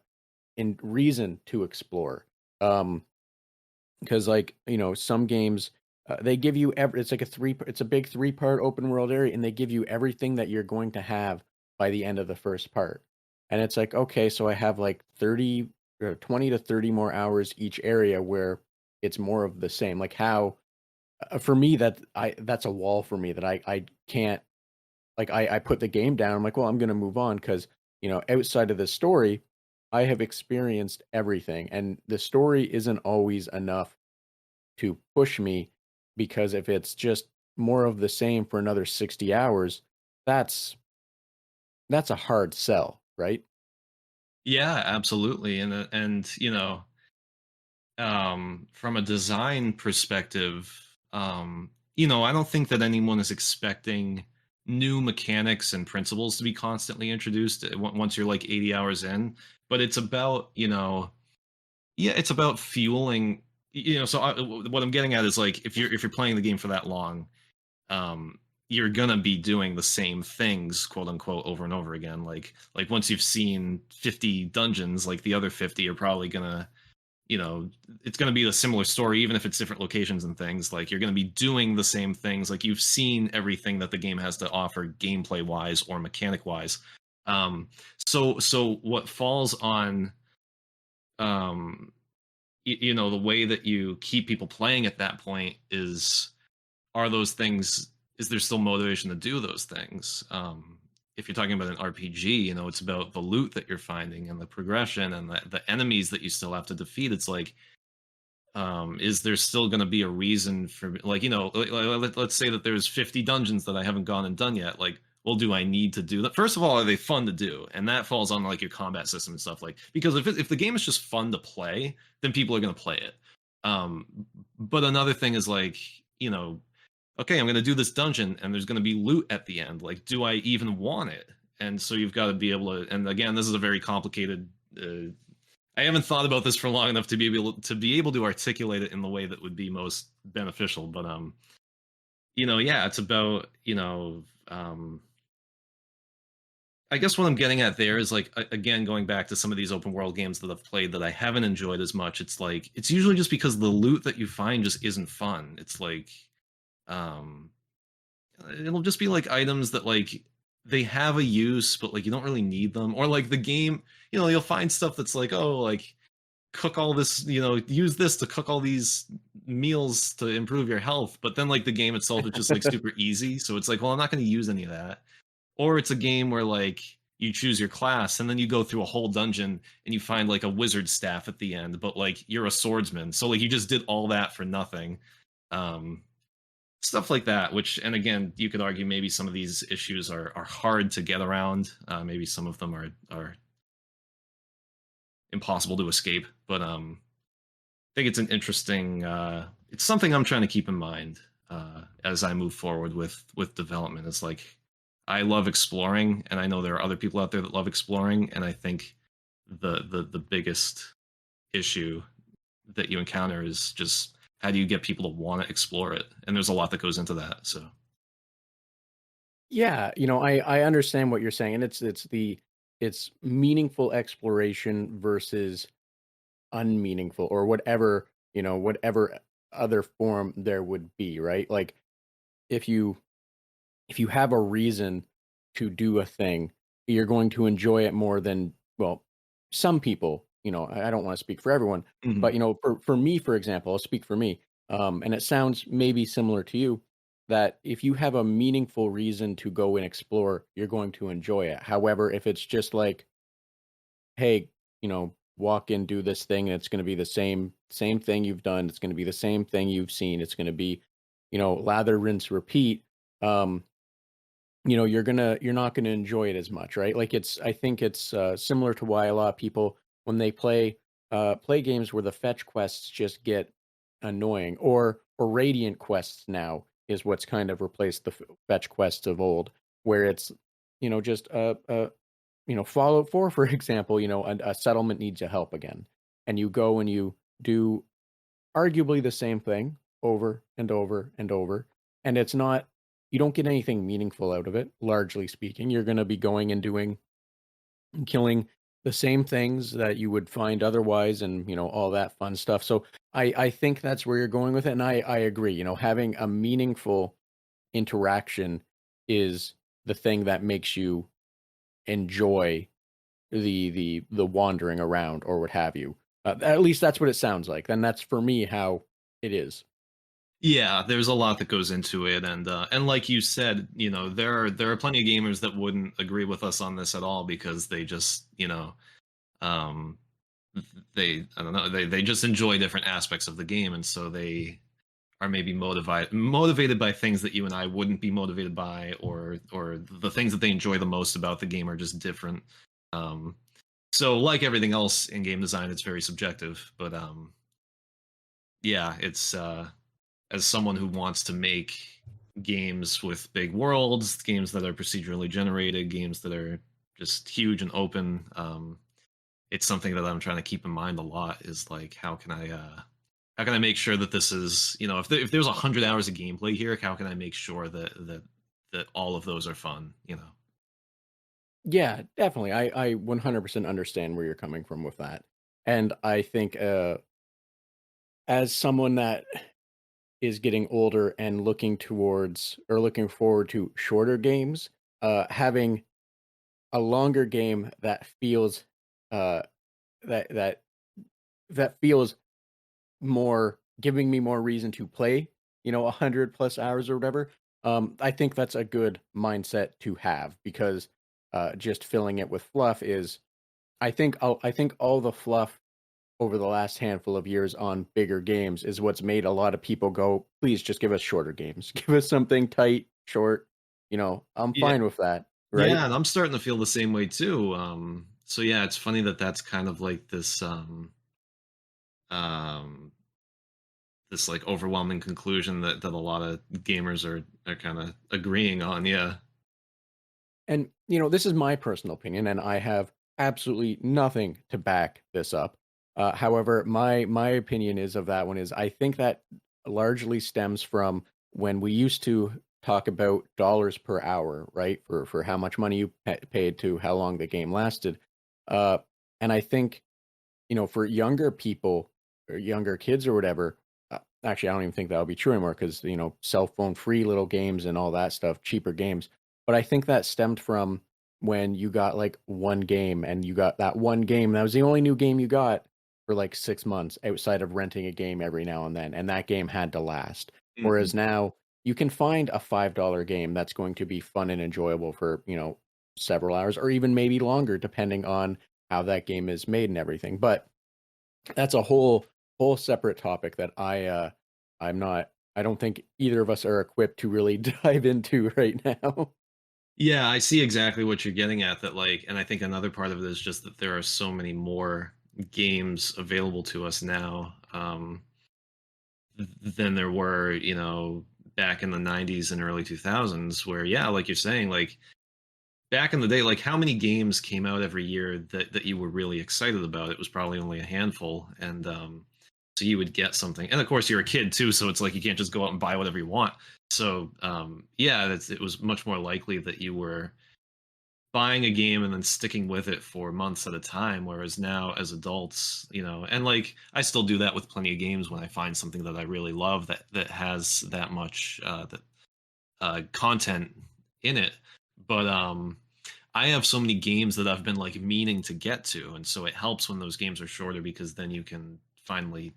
in reason to explore. Because like some games, they give you it's like it's a big three-part open world area, and they give you everything that you're going to have by the end of the first part. And it's like, okay, so I have like 30 or 20 to 30 more hours each area where it's more of the same. Like how for me that's a wall for me that I can't like I put the game down. I'm like, well, I'm gonna move on because outside of the story, I have experienced everything, and the story isn't always enough to push me because if it's just more of the same for another 60 hours, that's that's a hard sell, right? Yeah, absolutely. From a design perspective, I don't think that anyone is expecting new mechanics and principles to be constantly introduced once you're like 80 hours in. But it's about, yeah, it's about fueling. So what I'm getting at is like if you're playing the game for that long, um, you're gonna be doing the same things, quote unquote, over and over again. Like once you've seen 50 dungeons, like the other 50 are probably gonna you know, it's going to be a similar story, even if it's different locations and things. Like you're going to be doing the same things. Like you've seen everything that the game has to offer, gameplay wise or mechanic wise. So what falls on, um, the way that you keep people playing at that point is, are those things? Is there still motivation to do those things? If you're talking about an RPG, it's about the loot that you're finding and the progression and the enemies that you still have to defeat. It's like, is there still going to be a reason for like let's say that there's 50 dungeons that I haven't gone and done yet. Like, well, do I need to do that? First of all, are they fun to do? And that falls on like your combat system and stuff. Like, because if the game is just fun to play, then people are going to play it. But another thing is like, okay, I'm going to do this dungeon and there's going to be loot at the end. Like, do I even want it? And so you've got to be able to, and again, this is a very complicated, I haven't thought about this for long enough to be able to articulate it in the way that would be most beneficial. But yeah, it's about, I guess what I'm getting at there is like again going back to some of these open world games that I've played that I haven't enjoyed as much. It's like it's usually just because the loot that you find just isn't fun. It's like um it'll just be like items that like they have a use, but like you don't really need them. Or like the game, you'll find stuff that's like, oh, like cook all this, use this to cook all these meals to improve your health. But then like the game itself is just like super easy. So it's like, well, I'm not going to use any of that. Or it's a game where like you choose your class and then you go through a whole dungeon and you find like a wizard staff at the end, but like you're a swordsman. So like you just did all that for nothing. Um, Stuff like that, which, and again, you could argue maybe some of these issues are hard to get around. Maybe some of them are impossible to escape. But I think it's an interesting. It's something I'm trying to keep in mind as I move forward with development. It's like I love exploring, and I know there are other people out there that love exploring, and I think the biggest issue that you encounter is just how do you get people to want to explore it? And there's a lot that goes into that. So Yeah, I understand what you're saying, and it's meaningful exploration versus unmeaningful or whatever, whatever other form there would be, right? Like if you if you have a reason to do a thing, you're going to enjoy it more than, well, some people, I don't want to speak for everyone, but mhm. for me, for example, I'll speak for me. And it sounds maybe similar to you that if you have a meaningful reason to go and explore, you're going to enjoy it. However, if it's just like, hey, walk in, do this thing, and it's going to be the same thing you've done. It's going to be the same thing you've seen. It's going to be, lather, rinse, repeat. Um, you're not gonna enjoy it as much, right? Like I think it's similar to why a lot of people when they play games where the fetch quests just get annoying, or radiant quests now is what's kind of replaced the fetch quests of old, where it's just Fallout 4, for example, a settlement needs your help again, and you go and you do arguably the same thing over and over and over, and it's not you don't get anything meaningful out of it, largely speaking. You're gonna be going and doing and killing the same things that you would find otherwise and, all that fun stuff. So I think that's where you're going with it, and I agree, having a meaningful interaction is the thing that makes you enjoy the wandering around or what have you. At least that's what it sounds like, and that's for me how it is. Yeah, there's a lot that goes into it, and like you said, there are plenty of gamers that wouldn't agree with us on this at all because they just um they I don't know they just enjoy different aspects of the game, and so they are maybe motivated by things that you and I wouldn't be motivated by, or the things that they enjoy the most about the game are just different. Um, so like everything else in game design, it's very subjective, but yeah, it's as someone who wants to make games with big worlds, games that are procedurally generated, games that are just huge and open. It's something that I'm trying to keep in mind a lot. Is like, how can I make sure that this is, if there's 100 hours of gameplay here, how can I make sure that all of those are fun? Yeah, definitely. I 100% understand where you're coming from with that. And I think as someone that is getting older and looking towards or looking forward to shorter games, having a longer game that feels uh that that that feels more giving me more reason to play, 100 plus hours or whatever. I think that's a good mindset to have because just filling it with fluff is I think all the fluff over the last handful of years on bigger games is what's made a lot of people go, please just give us shorter games. Give us something tight, short, I'm Yeah, fine with that. Right. yeah, and I'm starting to feel the same way too. So yeah, it's funny that that's kind of like um, this like overwhelming conclusion that a lot of gamers are kind of agreeing on. Yeah. And, this is my personal opinion, and I have absolutely nothing to back this up. However, my opinion is of that one is I think that largely stems from when we used to talk about dollars per hour, right? For how much money you paid to how long the game lasted. Uh, and I think, for younger people or younger kids or whatever, actually, I don't even think that would be true anymore because, cell phone free little games and all that stuff, cheaper games. But I think that stemmed from when you got like one game and you got that one game. That was the only new game you got for like 6 months outside of renting a game every now and then. And that game had to last. Whereas Mhm. now you can find a $5 game that's going to be fun and enjoyable for, several hours or even maybe longer, depending on how that game is made and everything. But that's a whole separate topic that I'm not I don't think either of us are equipped to really dive into right now. Yeah, I see exactly what you're getting at, that like, and I think another part of it is just that there are so many more games available to us now, than there were, back in the 90s and early 2000s, where, yeah, like you're saying, like back in the day, like how many games came out every year that you were really excited about? It was probably only a handful. And so you would get something. And of course you're a kid too, so it's like you can't just go out and buy whatever you want. So yeah, it was much more likely that you were buying a game and then sticking with it for months at a time, whereas now as adults, and like I still do that with plenty of games. When I find something that I really love that has that much that content in it. But I have so many games that I've been like meaning to get to, and so it helps when those games are shorter, because then you can finally,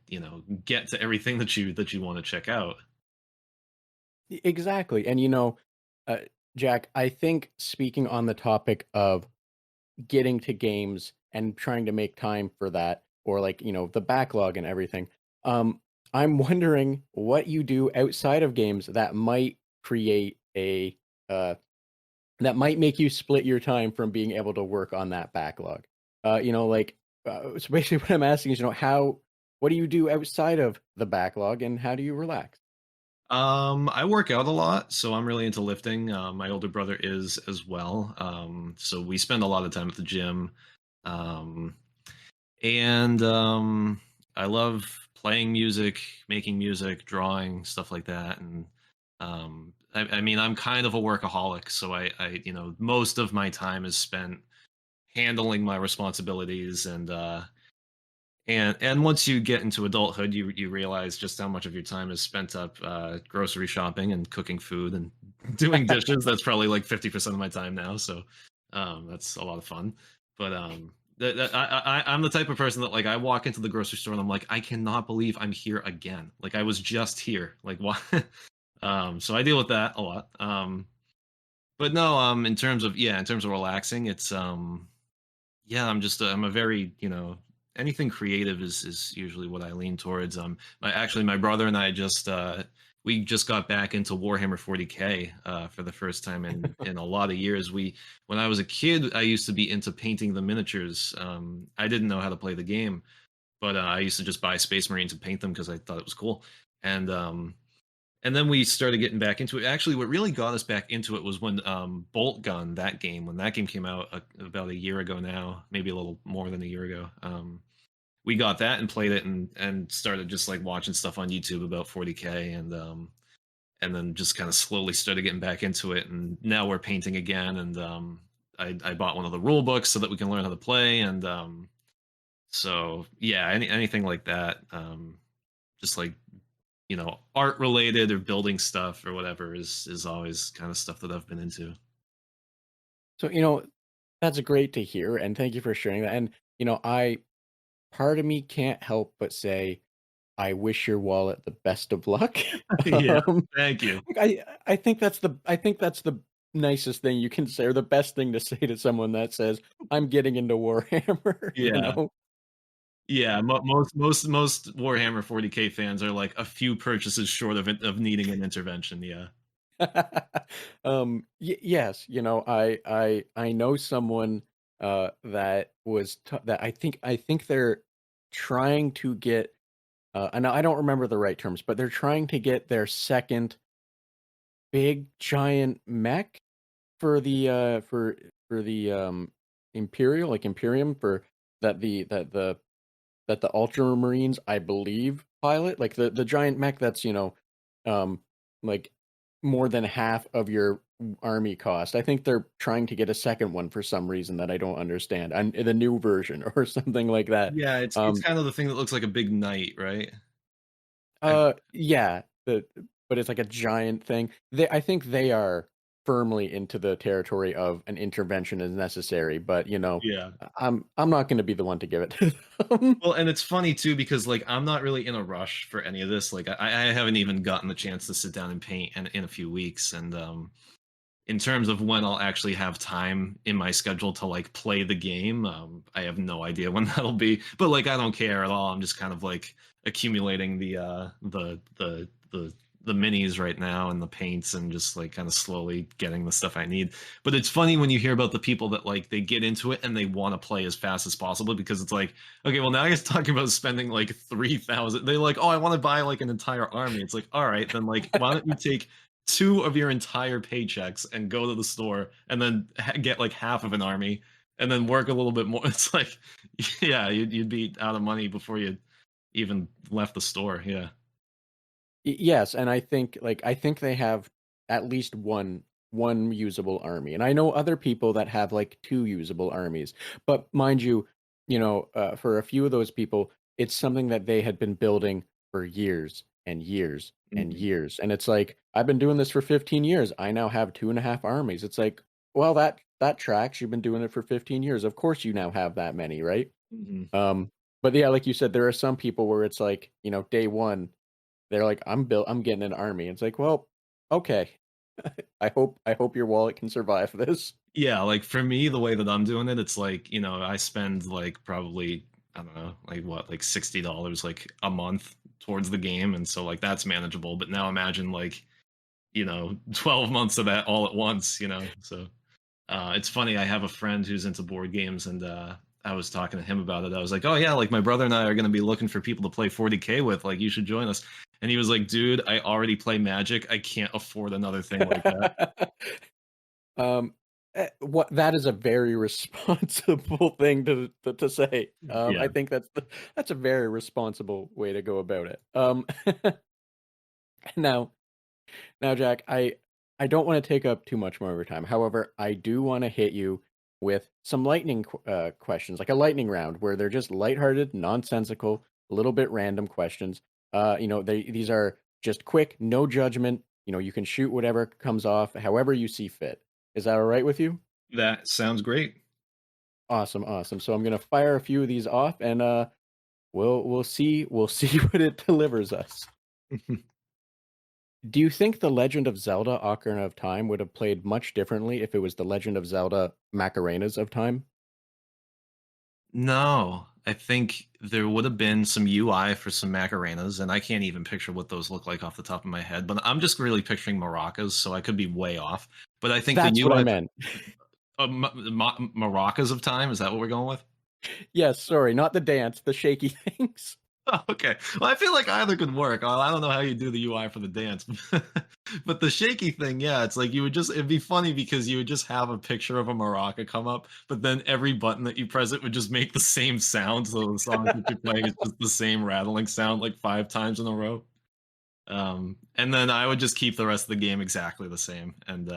get to everything that you want to check out. Exactly. And uh, Jack, I think speaking on the topic of getting to games and trying to make time for that or like, the backlog and everything. I'm wondering what you do outside of games that might create a uh that might make you split your time from being able to work on that backlog. Like so basically what I'm asking is, what do you do outside of the backlog and how do you relax? I work out a lot, so I'm really into lifting. My older brother is as well. So we spend a lot of time at the gym. Um, and I love playing music, making music, drawing, stuff like that. And I mean, I'm kind of a workaholic, so most of my time is spent handling my responsibilities. And once you get into adulthood, you realize just how much of your time is spent up grocery shopping and cooking food and doing dishes. That's probably like 50% of my time now. So that's a lot of fun. But I'm the type of person that like I walk into the grocery store and I'm like, I cannot believe I'm here again. Like I was just here. Like why? So I deal with that a lot. But no, in terms of relaxing, it's yeah, I'm a very, anything creative is usually what I lean towards. My brother and I just we just got back into Warhammer 40K for the first time in a lot of years. When I was a kid, I used to be into painting the miniatures. I didn't know how to play the game, but I used to just buy Space Marines and paint them because I thought it was cool. And and then we started getting back into it. Actually, what really got us back into it was when Bolt Gun, that game, when that game came out about a year ago now, maybe a little more than a year ago. We got that and played it, and started just like watching stuff on YouTube about 40K, and then just kind of slowly started getting back into it. And now we're painting again, and I bought one of the rule books so that we can learn how to play. And so yeah, anything like that, just like art related or building stuff or whatever is always kind of stuff that I've been into. So, that's great to hear and thank you for sharing that. And, I part of me can't help but say I wish your wallet the best of luck. Yeah, um, thank you. like, I think that's the nicest thing you can say, or the best thing to say to someone that says, "I'm getting into Warhammer," you Yeah. know? Yeah, most Warhammer 40K fans are like a few purchases short of needing an intervention, yeah. Yes, I know someone, that was t that I think they're trying to get, and I don't remember the right terms, but they're trying to get their 2nd big giant mech for the, for the, Imperium for that the Ultramarines, I believe, pilot, like the giant mech that's, um, like more than half of your army cost. I think they're trying to get a second one for some reason that I don't understand, and the new version or something like that. Yeah, it's Um, kind of the thing that looks like a big knight, right? Yeah, but it's like a giant thing. I think they are firmly into the territory of an intervention is necessary, but, Yeah. I'm not gonna be the one to give it to them. Well, and it's funny too because like I'm not really in a rush for any of this. Like I haven't even gotten the chance to sit down and paint in a few weeks, and in terms of when I'll actually have time in my schedule to like play the game, I have no idea when that'll be. But like I don't care at all. I'm just kind of like accumulating the minis right now and the paints and just like kind of slowly getting the stuff I need. But it's funny when you hear about the people that like they get into it and they want to play as fast as possible because it's like, okay, well now you're talking about spending like 3,000. They're like, oh, I want to buy like an entire army. It's like, all right, then like why don't you take two of your entire paychecks and go to the store and then get like half of an army and then work a little bit more. It's like, yeah, you'd be out of money before you even left the store. Yeah. Yes, and I think they have at least one usable army, and I know other people that have like two usable armies. But mind you, for a few of those people, it's something that they had been building for years and years and Mhm. years, and it's like I've been doing this for 15 years. I now have two and a half armies. It's like, well, that tracks. You've been doing it for 15 years. Of course, you now have that many, right? Mhm. Um, but yeah, like you said, there are some people where it's like, day one they're like, I'm getting an army." It's like, "Well, okay. I hope your wallet can survive this." Yeah, like for me, the way that I'm doing it, it's like, I spend like probably, I don't know, like what, like $60 like a month towards the game. And so like that's manageable. But now imagine like, 12 months of that all at once, So it's funny. I have a friend who's into board games, and I was talking to him about it. I was like, "Oh yeah, like my brother and I are going to be looking for people to play 40K with. Like, you should join us." And he was like, "Dude, I already play Magic. I can't afford another thing like that." Um, what that is a very responsible thing to say. I Yeah, think that's a very responsible way to go about it. Now Now, Jack, I don't want to take up too much more of your time. However, I do want to hit you with some lightning questions, like a lightning round, where they're just lighthearted, nonsensical, a little bit random questions. These are just quick, no judgment. You can shoot whatever comes off, however you see fit. Is that all right with you? that sounds great. Awesome, awesome. So I'm gonna fire a few of these off, and we'll see what it delivers us. Do you think The Legend of Zelda: Ocarina of Time would have played much differently if it was The Legend of Zelda: Macarenas of Time? No, I think there would have been some UI for some Macarenas, and I can't even picture what those look like off the top of my head. But I'm just really picturing maracas, so I could be way off. But I think the That's what I UI, meant. maracas of time, is that what we're going with? Yes, sorry, not the dance, the shaky things. Oh, okay. Well, I feel like either could work. Well, I don't know how you do the UI for the dance, but the shaky thing, yeah, it's like it'd be funny because you would just have a picture of a maraca come up, but then every button that you press it would just make the same sound. So the song that you're playing is just the same rattling sound like 5 times in a row. And then I would just keep the rest of the game exactly the same. And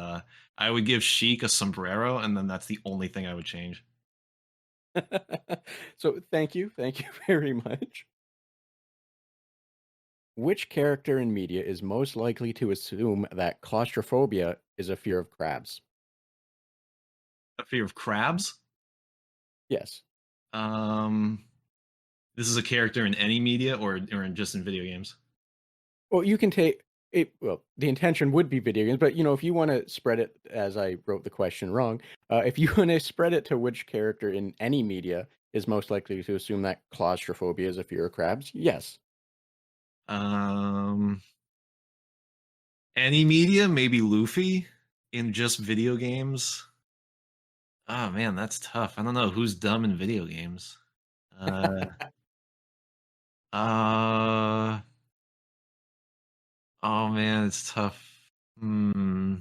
I would give Sheik a sombrero, and then that's the only thing I would change. So thank you very much. Which character in media is most likely to assume that claustrophobia is a fear of crabs? A fear of crabs? Yes. Um, this is a character in any media or just in video games? Well, you can take it. Well, the intention would be video games, but if you want to spread it, as I wrote the question wrong, if you want to spread it to which character in any media is most likely to assume that claustrophobia is a fear of crabs, yes. Um, any media, maybe Luffy. In just video games. Oh man, that's tough. I don't know who's dumb in video games. Uh, uh oh man, it's tough. Hmm.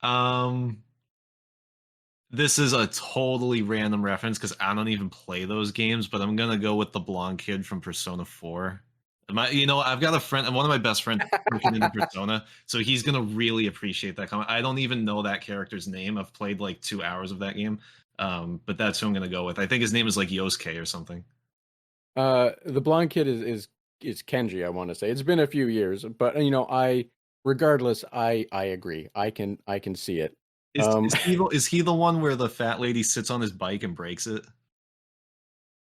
um, this is a totally random reference because I don't even play those games, but I'm gonna go with the blonde kid from Persona 4. I've got a friend, one of my best friends freaking into Persona, so he's gonna really appreciate that comment. I don't even know that character's name. I've played like 2 hours of that game, but that's who I'm gonna go with. I think his name is like Yosuke or something. The blonde kid is Kenji, I want to say. It's been a few years, but I regardless, I agree. I can see it. Is Um, is he the one where the fat lady sits on his bike and breaks it?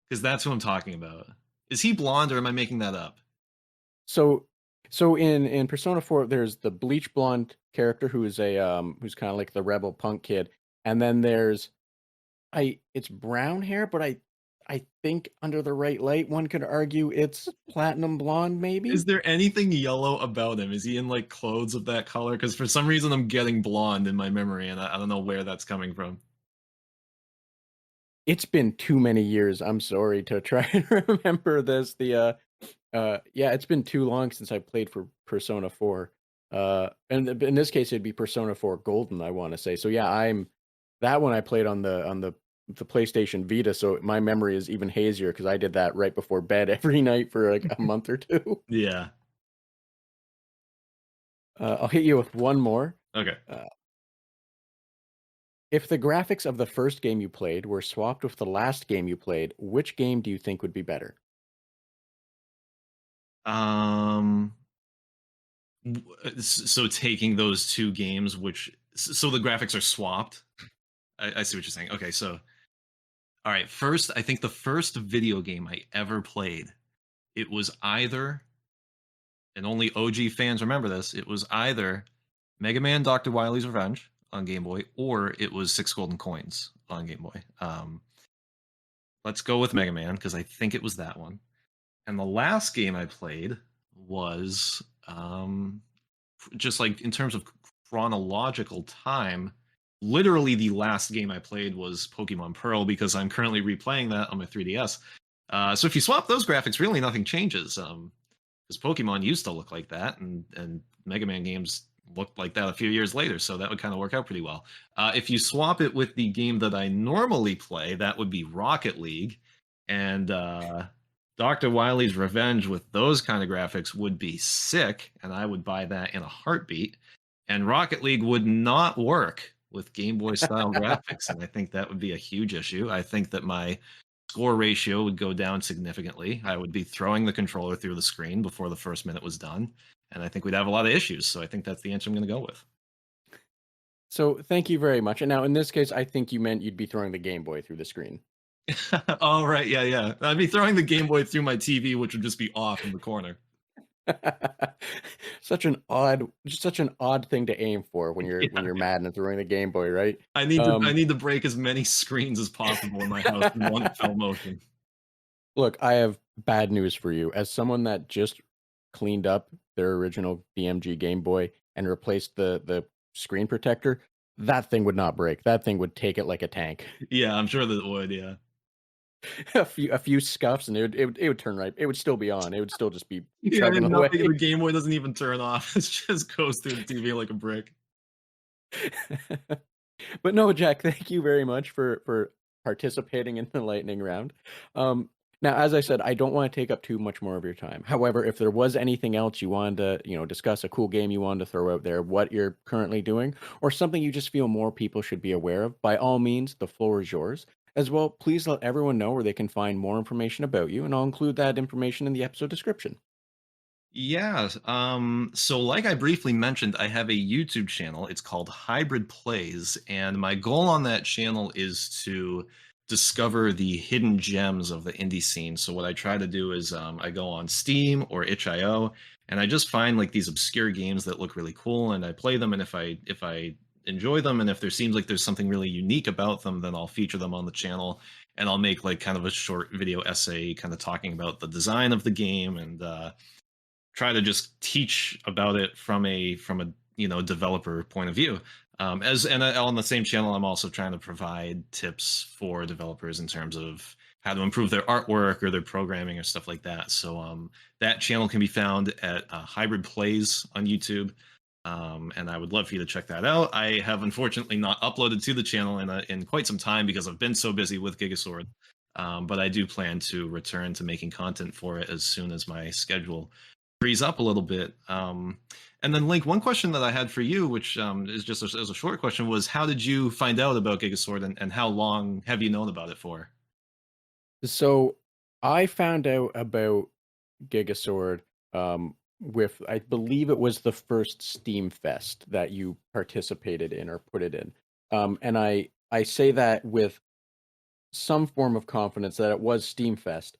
Because that's who I'm talking about. Is he blonde or am I making that up? so so in Persona 4, there's the bleach blonde character who's kind of like the rebel punk kid, and then there's I it's brown hair, but I think under the right light, one could argue it's platinum blonde, Is maybe. there anything yellow about him? Is he in like clothes of that color? Because for some reason I'm getting blonde in my memory, and I don't know where that's coming from. It's been too many years. I'm sorry to try and remember this. Yeah, it's been too long since I played for Persona 4. And in this case, it'd be Persona 4 Golden, I want to say. So yeah, that one I played on the PlayStation Vita, so my memory is even hazier because I did that right before bed every night for like a month or two. Yeah. I'll hit you with one more. Okay. Uh, if the graphics of the first game you played were swapped with the last game you played, which game do you think would be better? Um. So taking those two games, so the graphics are swapped. I see what you're saying. Okay, so all right. First, I think the first video game I ever played, it was either, and only OG fans remember this, it was either Mega Man Dr. Wily's Revenge on Game Boy, or it was Six Golden Coins on Game Boy. Let's go with Mega Man because I think it was that one. And the last game I played was just like in terms of chronological time, literally the last game I played was Pokemon Pearl because I'm currently replaying that on my 3DS. So if you swap those graphics, really nothing changes. Because Pokemon used to look like that, and Mega Man games looked like that a few years later, so that would kind of work out pretty well. If you swap it with the game that I normally play, that would be Rocket League, and Dr. Wily's Revenge with those kind of graphics would be sick, and I would buy that in a heartbeat. And Rocket League would not work with Game Boy style graphics, and I think that would be a huge issue. I think that my score ratio would go down significantly. I would be throwing the controller through the screen before the first minute was done, and I think we'd have a lot of issues. So I think that's the answer I'm going to go with. So thank you very much. And now in this case, I think you meant you'd be throwing the Game Boy through the screen. All right, yeah, yeah. I'd be throwing the Game Boy through my TV, which would just be off in the corner. Such an odd thing to aim for when you're Yeah, mad and throwing the Game Boy, right? I need to break as many screens as possible in my house in one fell motion. Look, I have bad news for you. As someone that just cleaned up their original DMG Game Boy and replaced the screen protector, that thing would not break. That thing would take it like a tank. Yeah, I'm sure that it would. Yeah, A few scuffs and it would turn right. It would still be on. It would still just be yeah. chugging And nothing. away. The Game Boy doesn't even turn off. It just goes through the TV like a brick. But no, Jack, thank you very much for participating in the lightning round. Now, as I said, I don't want to take up too much more of your time. However, if there was anything else you wanted to, discuss, a cool game you wanted to throw out there, what you're currently doing, or something you just feel more people should be aware of, by all means, the floor is yours. As well, please let everyone know where they can find more information about you, and I'll include that information in the episode description. Yeah. So like I briefly mentioned, I have a YouTube channel. It's called Hybrid Plays, and my goal on that channel is to discover the hidden gems of the indie scene. So what I try to do is I go on Steam or itch.io, and I just find like these obscure games that look really cool, and I play them. And if I enjoy them, and if there seems like there's something really unique about them, then I'll feature them on the channel, and I'll make like kind of a short video essay, kind of talking about the design of the game and try to just teach about it from a developer point of view. On the same channel, I'm also trying to provide tips for developers in terms of how to improve their artwork or their programming or stuff like that. So that channel can be found at Hybrid Plays on YouTube. And I would love for you to check that out. I have unfortunately not uploaded to the channel in quite some time because I've been so busy with Giga Sword. But I do plan to return to making content for it as soon as my schedule frees up a little bit. And then, Link, one question that I had for you, which is just as a short question, was how did you find out about Giga Sword, and how long have you known about it for? So I found out about Giga Sword, with I believe it was the first Steam Fest that you participated in or put it in. And I say that with some form of confidence that it was Steam Fest,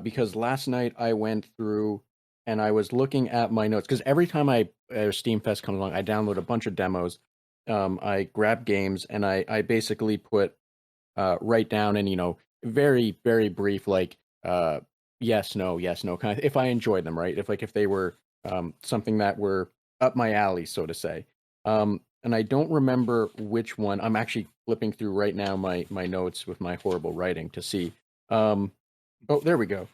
because last night I went through and I was looking at my notes because every time Steam Fest comes along, I download a bunch of demos, I grab games, and I basically put write down and very brief like yes no kind of if I enjoyed them, right, if they were something that were up my alley, so to say. And I don't remember which one. I'm actually flipping through right now my notes with my horrible writing to see. um oh, there we go.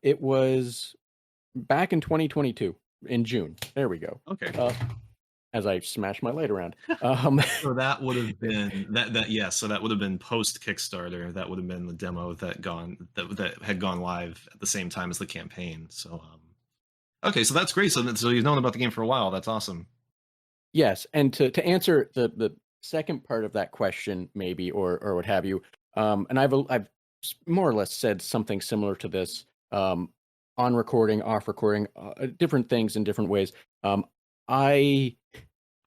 It was back in 2022 in June. There we go. Okay. uh as I smash my light around. um So that would have been that yeah, so that would have been post Kickstarter. That would have been the demo that had gone live at the same time as the campaign. So okay, so that's great. So you've known about the game for a while. That's awesome. Yes, and to answer the second part of that question, maybe, or what have you, and I've more or less said something similar to this, on recording, off recording, different things in different ways. I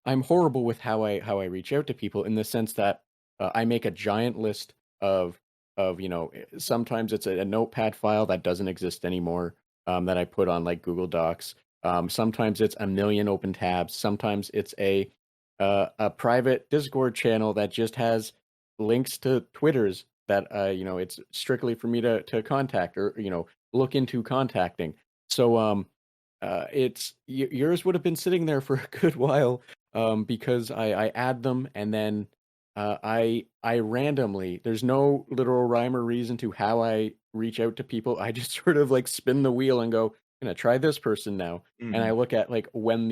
I'm horrible with how I reach out to people in the sense that I make a giant list of sometimes it's a notepad file that doesn't exist anymore, that I put on like Google Docs. Sometimes it's a million open tabs. Sometimes it's a private Discord channel that just has links to Twitters that it's strictly for me to contact or look into contacting. So yours would have been sitting there for a good while, because I add them and then I randomly, there's no literal rhyme or reason to how I reach out to people. I just sort of like spin the wheel and go, gonna try this person now. And I Mhm. look at like when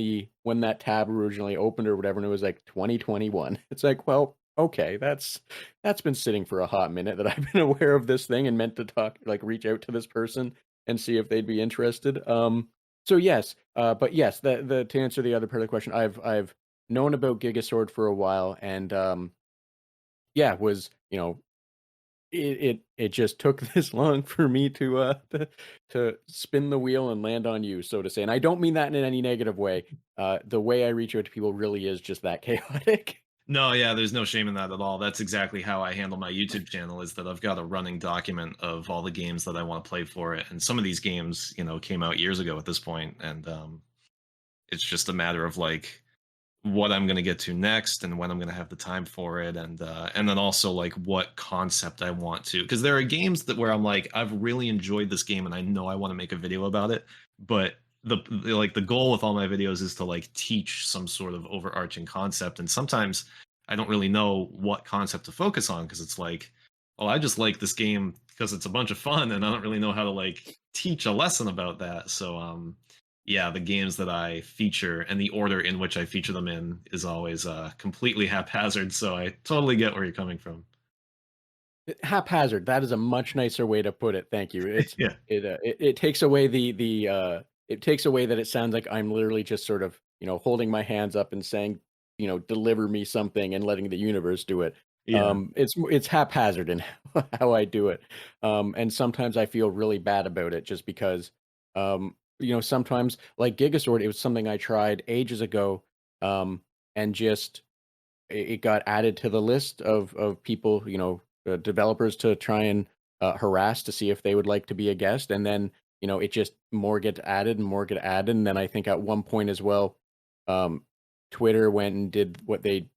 that tab originally opened or whatever, and it was like 2021. It's like, well, okay, that's been sitting for a hot minute that I've been aware of this thing and meant to talk, like reach out to this person and see if they'd be interested. So yes, but yes, the to answer the other part of the question, I've known about Gigasword for a while, and yeah, was it just took this long for me to spin the wheel and land on you, so to say. And I don't mean that in any negative way. The way I reach out to people really is just that chaotic. No, yeah, there's no shame in that at all. That's exactly how I handle my YouTube channel is that I've got a running document of all the games that I want to play for it. And some of these games, came out years ago at this point, and it's just a matter of like what I'm going to get to next and when I'm going to have the time for it, and then also like what concept I want to, because there are games that where I'm like I've really enjoyed this game and I know I want to make a video about it, but the goal with all my videos is to like teach some sort of overarching concept, and sometimes I don't really know what concept to focus on because it's like, oh, I just like this game because it's a bunch of fun and I don't really know how to like teach a lesson about that. So yeah, the games that I feature and the order in which I feature them in is always completely haphazard. So I totally get where you're coming from. Haphazard, that is a much nicer way to put it, thank you. Yeah. It takes away it takes away that it sounds like I'm literally just sort of, holding my hands up and saying, "Deliver me something," and letting the universe do it. Yeah. It's haphazard in how I do it, and sometimes I feel really bad about it just because, sometimes, like Gigasword, it was something I tried ages ago, and just it got added to the list of people, developers to try and harass to see if they would like to be a guest, and then it just more get added and more get added, and then I think at one point as well, um, Twitter went and did what they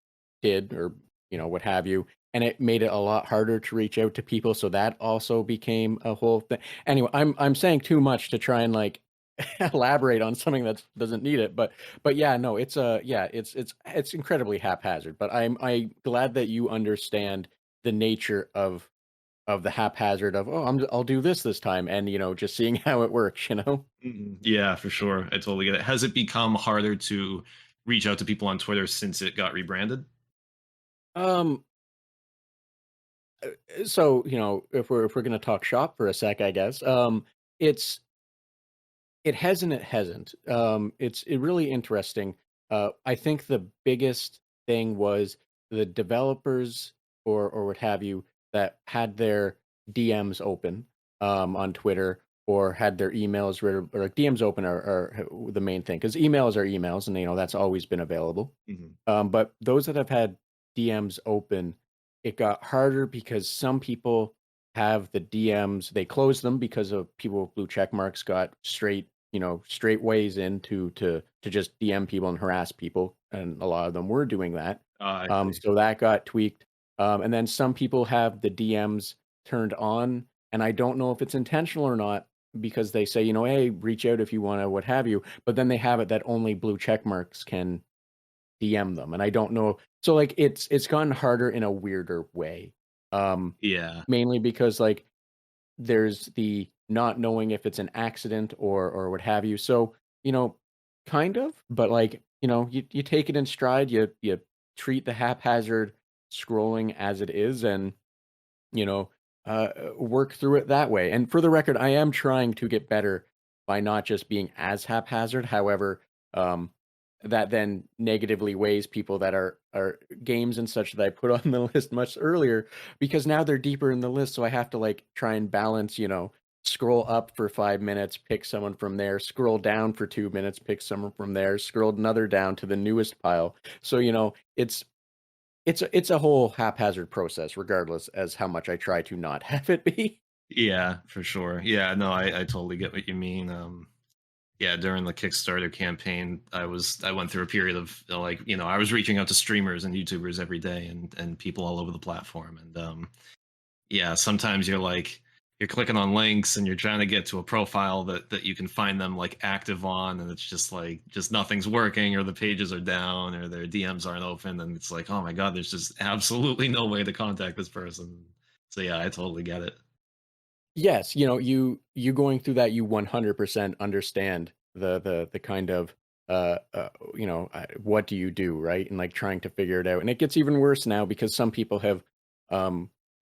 did, or what have you, and it made it a lot harder to reach out to people, so that also became a whole thing. Anyway, I'm saying too much to try and like elaborate on something that doesn't need it, but yeah, no, it's yeah, it's incredibly haphazard. But I'm glad that you understand the nature of the haphazard of, oh, I'll do this time, and just seeing how it works. Yeah, for sure. I totally get it. Has it become harder to reach out to people on Twitter since it got rebranded? Um, so if we're gonna talk shop for a sec, I guess, it's it has and it hasn't. It's really interesting. I think the biggest thing was the developers or what have you that had their DMs open. on Twitter or had their emails or like DMs open are the main thing because emails are emails, and that's always been available. Mhm. But those that have had DMs open, it got harder because some people have the DMs, they close them because of people with blue check marks got straight ways into to just DM people and harass people, and a lot of them were doing that. I see. So that got tweaked. And then some people have the DMs turned on, and I don't know if it's intentional or not because they say, hey, reach out if you want to, what have you. But then they have it that only blue check marks can DM them, and I don't know. So like it's gotten harder in a weirder way. Um, Yeah. Mainly because like there's the not knowing if it's an accident or what have you. So, kind of, but like, you take it in stride, you treat the haphazard scrolling as it is and you know, work through it that way. And for the record, I am trying to get better by not just being as haphazard. However, um, that then negatively weighs people that are games and such that I put on the list much earlier because now they're deeper in the list. So I have to like try and balance, scroll up for 5 minutes, pick someone from there, scroll down for 2 minutes, pick someone from there, scroll another down to the newest pile. So, it's a whole haphazard process regardless as how much I try to not have it be. Yeah, for sure. Yeah, no, I totally get what you mean. Yeah, during the Kickstarter campaign, I went through a period of like, I was reaching out to streamers and YouTubers every day and people all over the platform. And yeah, sometimes you're clicking on links and you're trying to get to a profile that you can find them like active on, and it's just like just nothing's working, or the pages are down, or their DMs aren't open, and it's like, oh my god, there's just absolutely no way to contact this person. So yeah, I totally get it. Yes, you going through that, you 100% understand the kind of what do you do, right? And like trying to figure it out. And it gets even worse now because some people have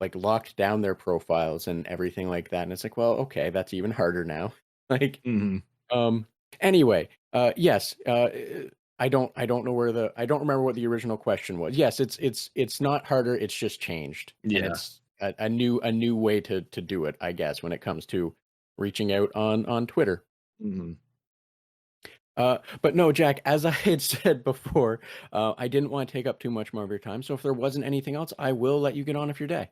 like locked down their profiles and everything like that. And it's like, well, okay, that's even harder now. Like Hmm. um anyway, yes, I don't know I don't remember what the original question was. Yes, it's not harder, it's just changed. And Yeah. it's a new way to do it, I guess, when it comes to reaching out on Twitter. Hmm. But no, Jack, as I had said before, I didn't want to take up too much more of your time. So if there wasn't anything else, I will let you get on with your day.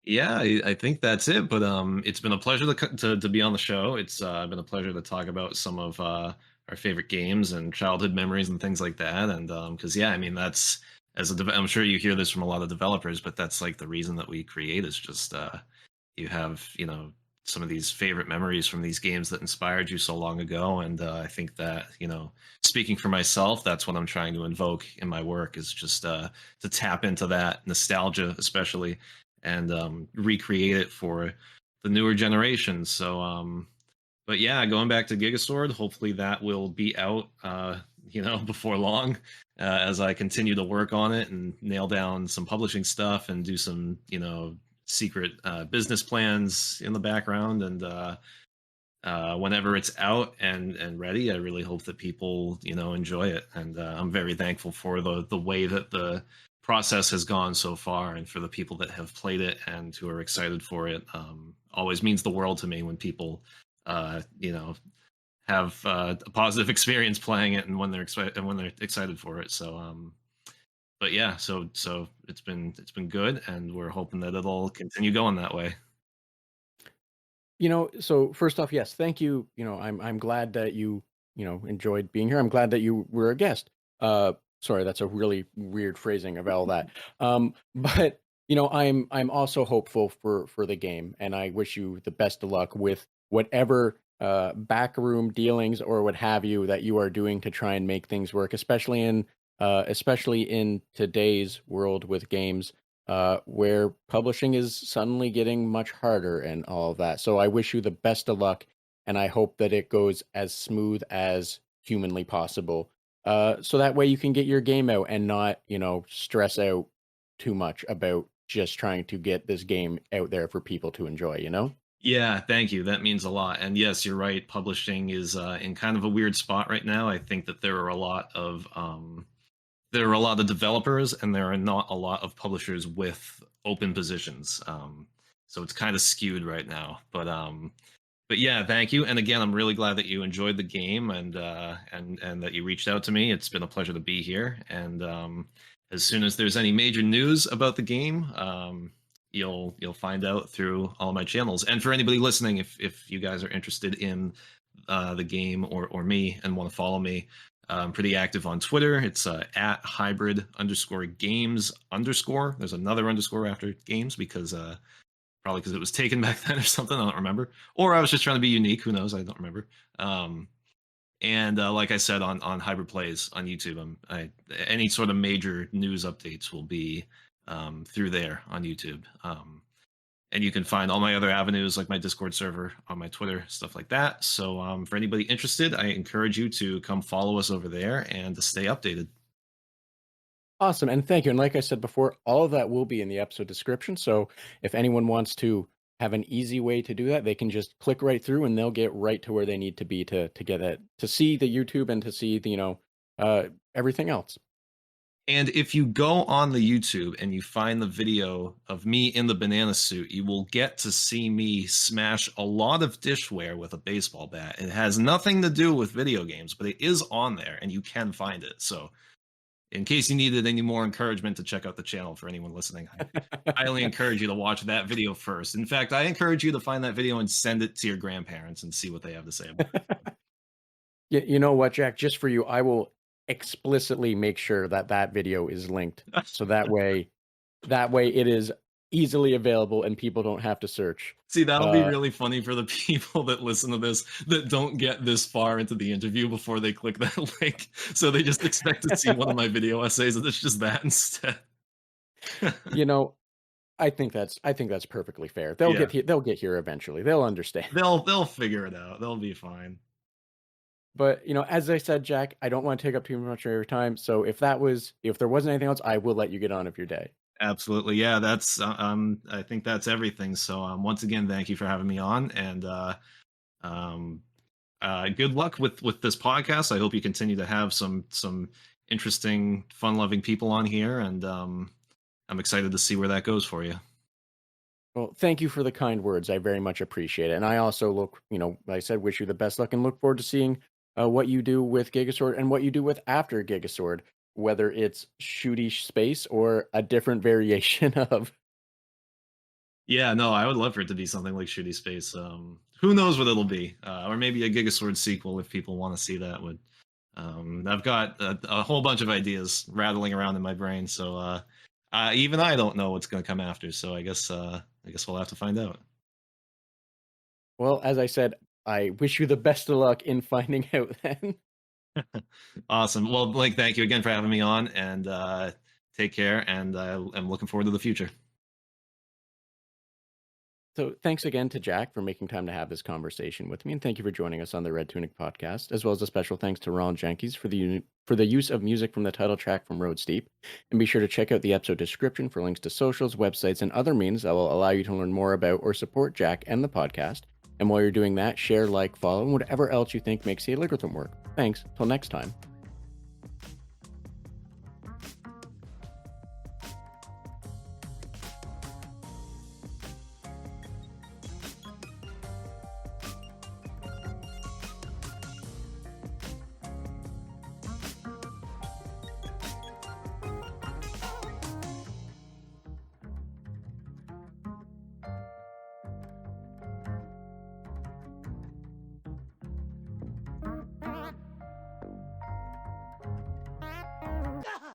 Yeah, I think that's it. But it's been a pleasure to be on the show. It's been a pleasure to talk about some of our favorite games and childhood memories and things like that. And because yeah, I mean that's I'm sure you hear this from a lot of developers, but that's like the reason that we create is just you have some of these favorite memories from these games that inspired you so long ago. And I think that speaking for myself, that's what I'm trying to invoke in my work is just to tap into that nostalgia, especially, and recreate it for the newer generations. So, but yeah, going back to Giga Sword, hopefully that will be out, before long, as I continue to work on it and nail down some publishing stuff and do some, secret business plans in the background. And whenever it's out and ready, I really hope that people enjoy it. And I'm very thankful for the way that the process has gone so far, and for the people that have played it and who are excited for it. Always means the world to me when people uh, you know have a positive experience playing it, and when they're excited for it. So but yeah, so it's been good, and we're hoping that it'll continue going that way. So first off, yes, thank you. I'm glad that you enjoyed being here. I'm glad that you were a guest. Sorry, that's a really weird phrasing of all that. But I'm also hopeful for the game, and I wish you the best of luck with whatever backroom dealings or what have you that you are doing to try and make things work, especially in today's world with games where publishing is suddenly getting much harder and all of that. So I wish you the best of luck, and I hope that it goes as smooth as humanly possible. So that way you can get your game out and not, stress out too much about just trying to get this game out there for people to enjoy. Yeah, thank you. That means a lot. And yes, you're right. Publishing is in kind of a weird spot right now. I think that there are a lot of developers, and there are not a lot of publishers with open positions. so it's kind of skewed right now. But yeah, thank you. And again, I'm really glad that you enjoyed the game and that you reached out to me. It's been a pleasure to be here. And as soon as there's any major news about the game, you'll find out through all my channels. And for anybody listening, if you guys are interested in the game or me and want to follow me, I'm pretty active on Twitter. It's at hybrid underscore games underscore. There's another underscore after games because probably because it was taken back then or something. I don't remember. Or I was just trying to be unique. Who knows? I don't remember. And like I said on Hybrid Plays on YouTube, any sort of major news updates will be through there on YouTube. And you can find all my other avenues like my Discord server on my Twitter, stuff like that. So for anybody interested, I encourage you to come follow us over there and to stay updated. Awesome, and thank you. And like I said before, all of that will be in the episode description. So if anyone wants to have an easy way to do that, they can just click right through, and they'll get right to where they need to be to get it, to see the YouTube and to see the everything else. And if you go on the YouTube and you find the video of me in the banana suit, you will get to see me smash a lot of dishware with a baseball bat. It has nothing to do with video games, but it is on there and you can find it. So, in case you needed any more encouragement to check out the channel for anyone listening, I highly encourage you to watch that video first. In fact, I encourage you to find that video and send it to your grandparents and see what they have to say about it. You know what, Jack? Just for you, I will explicitly make sure that that video is linked, so that way it is easily available and people don't have to search. See, that'll be really funny for the people that listen to this that don't get this far into the interview before they click that link. So they just expect to see one of my video essays and it's just that instead. You know, I think that's perfectly fair. They'll Yeah. they'll get here eventually. They'll understand. They'll figure it out. They'll be fine. But, as I said, Jack, I don't want to take up too much of your time. So if there wasn't anything else, I will let you get on with your day. Absolutely. Yeah, that's I think that's everything. So once again, thank you for having me on and um good luck with this podcast. I hope you continue to have some interesting, fun-loving people on here and I'm excited to see where that goes for you. Well, thank you for the kind words. I very much appreciate it. And I also like I said, wish you the best luck and look forward to seeing what you do with Giga Sword and what you do with after Giga Sword, whether it's shooty space or a different variation of. Yeah, no, I would love for it to be something like Shitty Space. Who knows what it'll be, or maybe a Giga Sword sequel if people want to see that. Would I've got a whole bunch of ideas rattling around in my brain, so even I don't know what's going to come after. So I guess we'll have to find out. Well, as I said, I wish you the best of luck in finding out then. Awesome. Well, Blake, thank you again for having me on, and take care. And I'm looking forward to the future. So thanks again to Jack for making time to have this conversation with me, and thank you for joining us on the Red Tunic podcast, as well as a special thanks to Ron Jenkins for the use of music from the title track from Road Steep. And be sure to check out the episode description for links to socials, websites, and other means that will allow you to learn more about or support Jack and the podcast. And while you're doing that, share, like, follow, and whatever else you think makes the algorithm work. Thanks. Till next time.